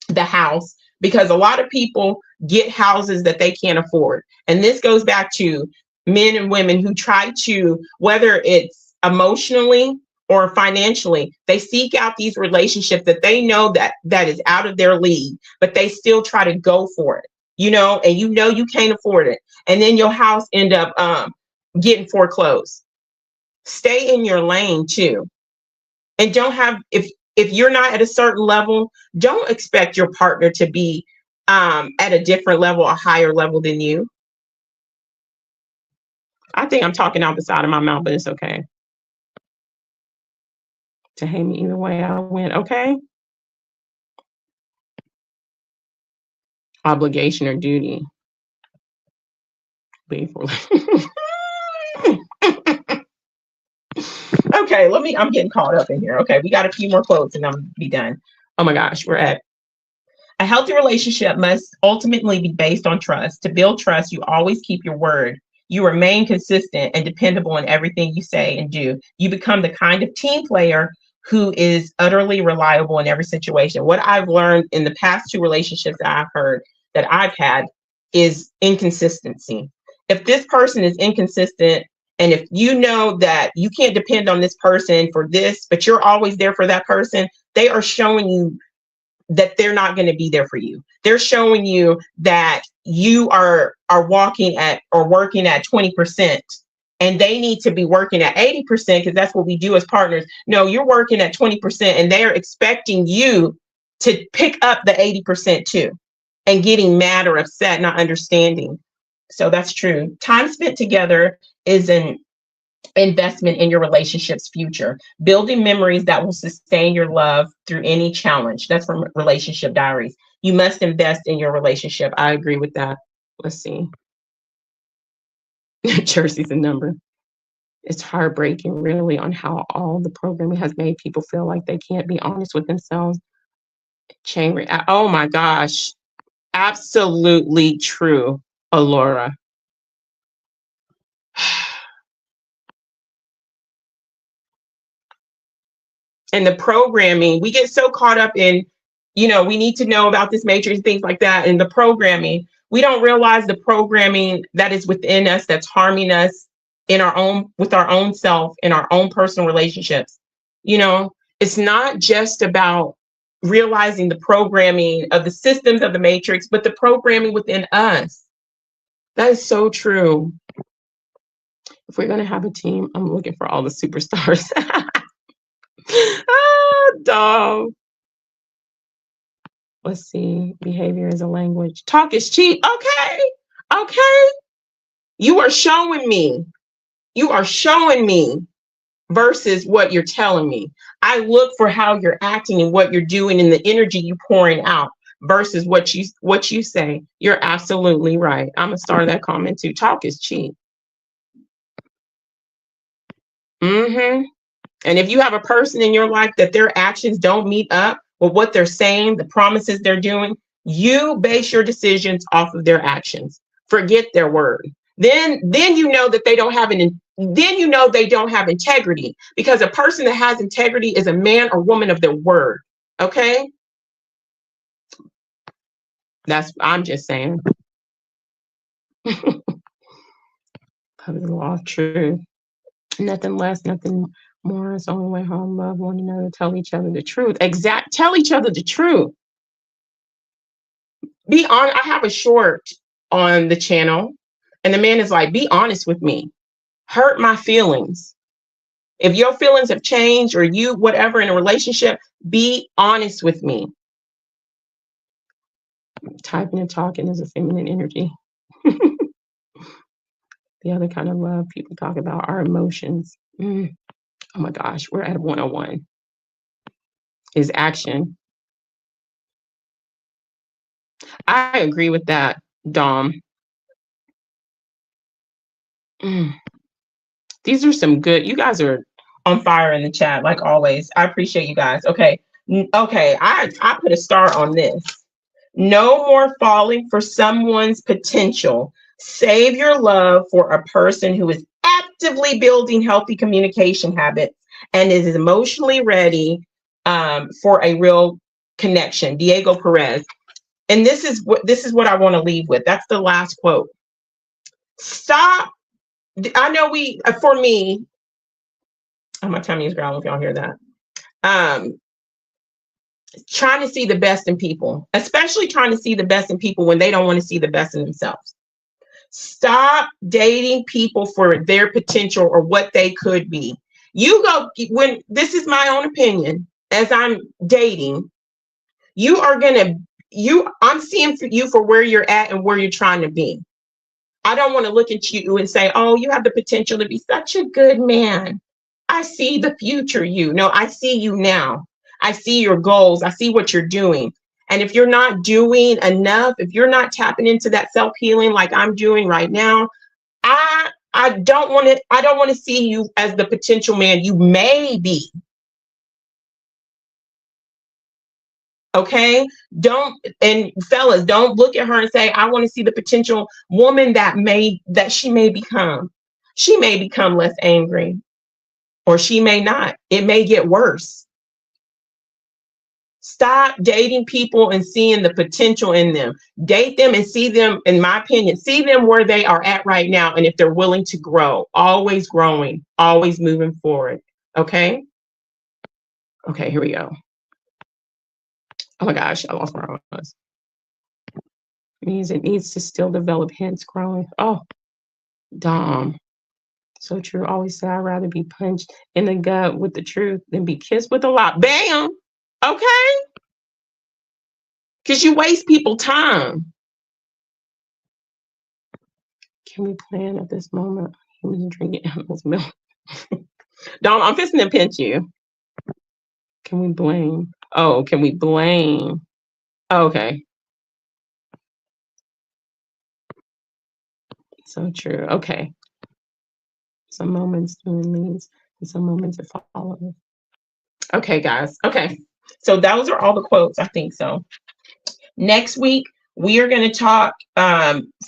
the house, because a lot of people get houses that they can't afford. And this goes back to men and women who try to, whether it's emotionally or financially, they seek out these relationships that they know that is out of their league, but they still try to go for it, you know, and you know you can't afford it. And then your house end up getting foreclosed. Stay in your lane too. And don't have, if you're not at a certain level, don't expect your partner to be at a different level, a higher level than you. I think I'm talking out the side of my mouth, but it's okay. To hate me either way I win, okay? Obligation or duty. Leave for okay, I'm getting caught up in here. Okay, we got a few more quotes and I'm be done. Oh my gosh, we're at a healthy relationship must ultimately be based on trust. To build trust, you always keep your word. You remain consistent and dependable in everything you say and do. You become the kind of team player who is utterly reliable in every situation. What I've learned in the past 2 relationships that I've had is inconsistency. If this person is inconsistent, and if you know that you can't depend on this person for this, but you're always there for that person, they are showing you that they're not going to be there for you. They're showing you that you are walking at or working at 20%, and they need to be working at 80%, because that's what we do as partners. No, you're working at 20% and they're expecting you to pick up the 80% too, and getting mad or upset, not understanding. So that's true. Time spent together is an investment in your relationship's future, building memories that will sustain your love through any challenge. That's from Relationship Diaries. You must invest in your relationship. I agree with that. Let's see. Jersey's a number. It's heartbreaking, really, on how all the programming has made people feel like they can't be honest with themselves. Oh my gosh. Absolutely true, Alora. and the programming. We get so caught up in, we need to know about this matrix, things like that, and the programming. We don't realize the programming that is within us that's harming us with our own self, in our own personal relationships. It's not just about realizing the programming of the systems of the matrix, but the programming within us. That is so true. If we're going to have a team, I'm looking for all the superstars. Dog. Let's see. Behavior is a language. Talk is cheap. Okay. You are showing me versus what you're telling me. I look for how you're acting and what you're doing and the energy you're pouring out versus what you say. You're absolutely right. I'm gonna start that comment too. Talk is cheap. And if you have a person in your life that their actions don't meet up with what they're saying, the promises they're doing, you base your decisions off of their actions. Forget their word. Then you know that they don't have they don't have integrity, because a person that has integrity is a man or woman of their word. Okay? I'm just saying. The law of truth. Nothing less, nothing more. It's the only way home. Love one another. Tell each other the truth. Tell each other the truth. Be on. I have a short on the channel, and the man is like, be honest with me. Hurt my feelings. If your feelings have changed, or you, whatever, in a relationship, be honest with me. Typing and talking is a feminine energy. The other kind of love people talk about are emotions. Oh my gosh, we're at 101. Is action. I agree with that, Dom. These are some good, you guys are on fire in the chat, like always. I appreciate you guys. Okay, I put a star on this. No more falling for someone's potential. Save your love for a person who is actively building healthy communication habits and is emotionally ready for a real connection. Diego Perez. And this is what I want to leave with. That's the last quote. Stop. I know for me, my tummy is growling if y'all hear that. Trying to see the best in people, especially trying to see the best in people when they don't want to see the best in themselves. Stop dating people for their potential or what they could be. When this is my own opinion, as I'm dating, I'm seeing you for where you're at and where you're trying to be. I don't want to look at you and say, oh, you have the potential to be such a good man. I see the future you. No, I see you now. I see your goals. I see what you're doing. And if you're not doing enough, if you're not tapping into that self-healing like I'm doing right now, I don't want to see you as the potential man you may be. Okay? And fellas, don't look at her and say, I want to see the potential woman that she may become. She may become less angry, or she may not. It may get worse. Stop dating people and seeing the potential in them. Date them and see them, in my opinion, see them where they are at right now. And if they're willing to grow, always growing, always moving forward. Okay? Okay, here we go. Oh my gosh, I lost where I was. Means it needs to still develop, hence growing. Oh, Dom. So true. Always say I'd rather be punched in the gut with the truth than be kissed with a lot. Bam. Okay? Because you waste people time. Can we plan at this moment? Humans drinking animals' milk. Dom, I'm fixing to pinch you. Can we blame? Oh, can we blame? Oh, okay. So true. Okay. Some moments doing leads and some moments it follows. Okay, guys. Okay. So those are all the quotes. I think so. Next week, we are going to talk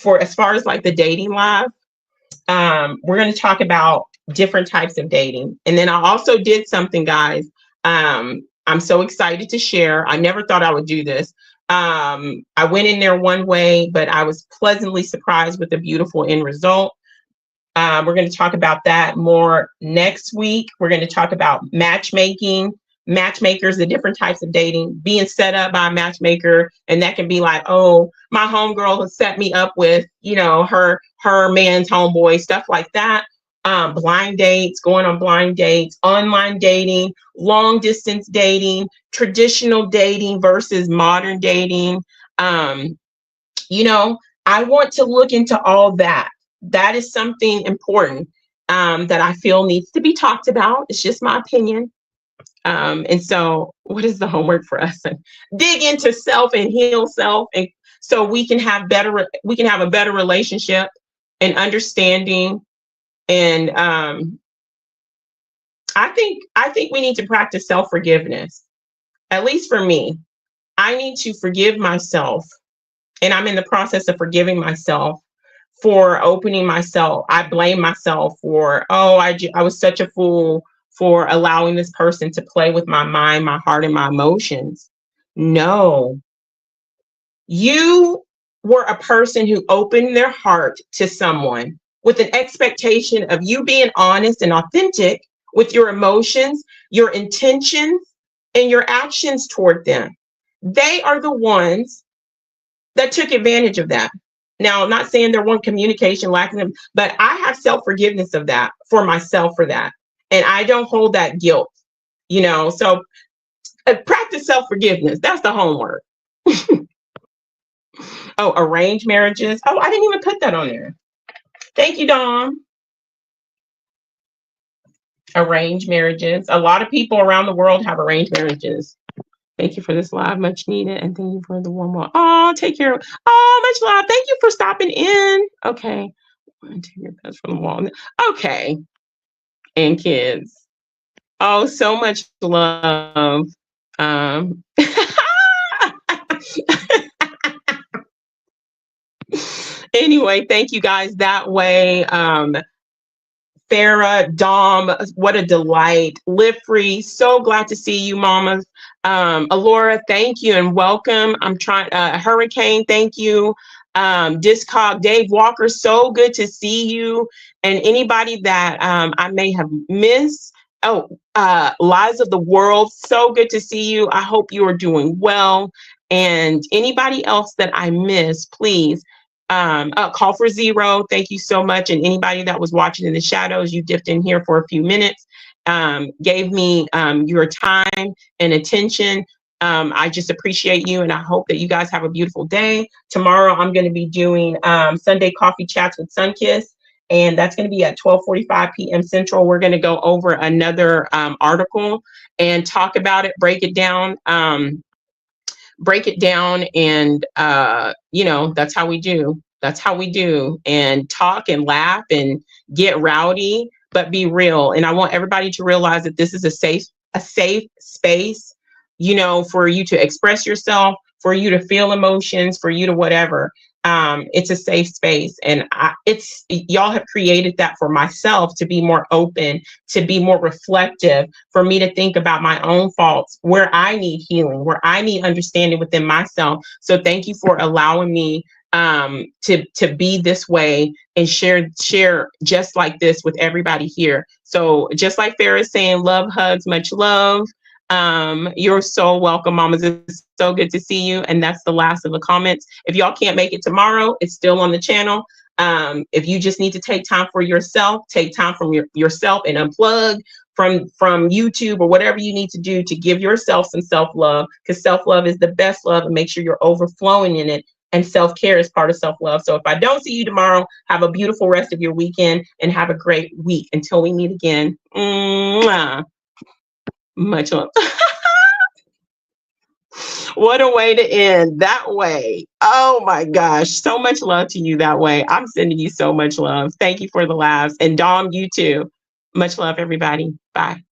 for as far as like the dating live. We're going to talk about different types of dating. And then I also did something, guys. I'm so excited to share. I never thought I would do this. I went in there one way, but I was pleasantly surprised with the beautiful end result. We're going to talk about that more next week. We're going to talk about matchmaking, matchmakers, the different types of dating, being set up by a matchmaker. And that can be like, oh, my homegirl has set me up with, her man's homeboy, stuff like that. Blind dates, going on blind dates, online dating, long distance dating, traditional dating versus modern dating. I want to look into all that. That is something important that I feel needs to be talked about. It's just my opinion. And so what is the homework for us? Dig into self and heal self. And so we can have a better relationship and understanding. And I think we need to practice self-forgiveness. At least for me, I need to forgive myself. And I'm in the process of forgiving myself for opening myself. I blame myself for, I was such a fool for allowing this person to play with my mind, my heart, and my emotions. No, you were a person who opened their heart to someone with an expectation of you being honest and authentic with your emotions, your intentions, and your actions toward them. They are the ones that took advantage of that. Now, I'm not saying there weren't communication lacking, but I have self-forgiveness of that for myself for that. And I don't hold that guilt, so practice self-forgiveness. That's the homework. Oh, arranged marriages. Oh, I didn't even put that on there. Thank you, Dom. Arranged marriages. A lot of people around the world have arranged marriages. Thank you for this live, much needed. And thank you for the warm welcome. Oh, take care. Oh, much love. Thank you for stopping in. Okay. Take your best from the wall. Okay. And kids. Oh, so much love. Anyway, thank you guys that way. Farah, Dom, what a delight. Live free. So glad to see you, mamas. Alora, thank you and welcome. I'm trying, Hurricane, thank you. Discog, Dave Walker, so good to see you. And anybody that I may have missed. Oh, Lies of the World, so good to see you. I hope you are doing well. And anybody else that I missed, please. Call for Zero, thank you so much. And anybody that was watching in the shadows, you dipped in here for a few minutes, gave me your time and attention. I just appreciate you, and I hope that you guys have a beautiful day. Tomorrow, I'm going to be doing Sunday Coffee Chats with Sunkiss, and that's going to be at 12:45 p.m. Central. We're going to go over another article and talk about it, break it down, and that's how we do, and talk and laugh and get rowdy, but be real. And I want everybody to realize that this is a safe space, for you to express yourself, for you to feel emotions, for you to whatever. It's a safe space, and y'all have created that for myself to be more open, to be more reflective, for me to think about my own faults, where I need healing, where I need understanding within myself. So thank you for allowing me to be this way and share just like this with everybody here. So just like Farah is saying, love, hugs, much love. You're so welcome, mamas. It's so good to see you. And that's the last of the comments. If y'all can't make it tomorrow, it's still on the channel. If you just need to take time for yourself, take time from yourself and unplug from YouTube or whatever you need to do to give yourself some self-love, because self-love is the best love, and make sure you're overflowing in it. And self-care is part of self-love. So if I don't see you tomorrow, have a beautiful rest of your weekend and have a great week until we meet again. Mwah. Much love. What a way to end that way. Oh my gosh. So much love to you that way. I'm sending you so much love. Thank you for the laughs. And Dom, you too. Much love, everybody. Bye.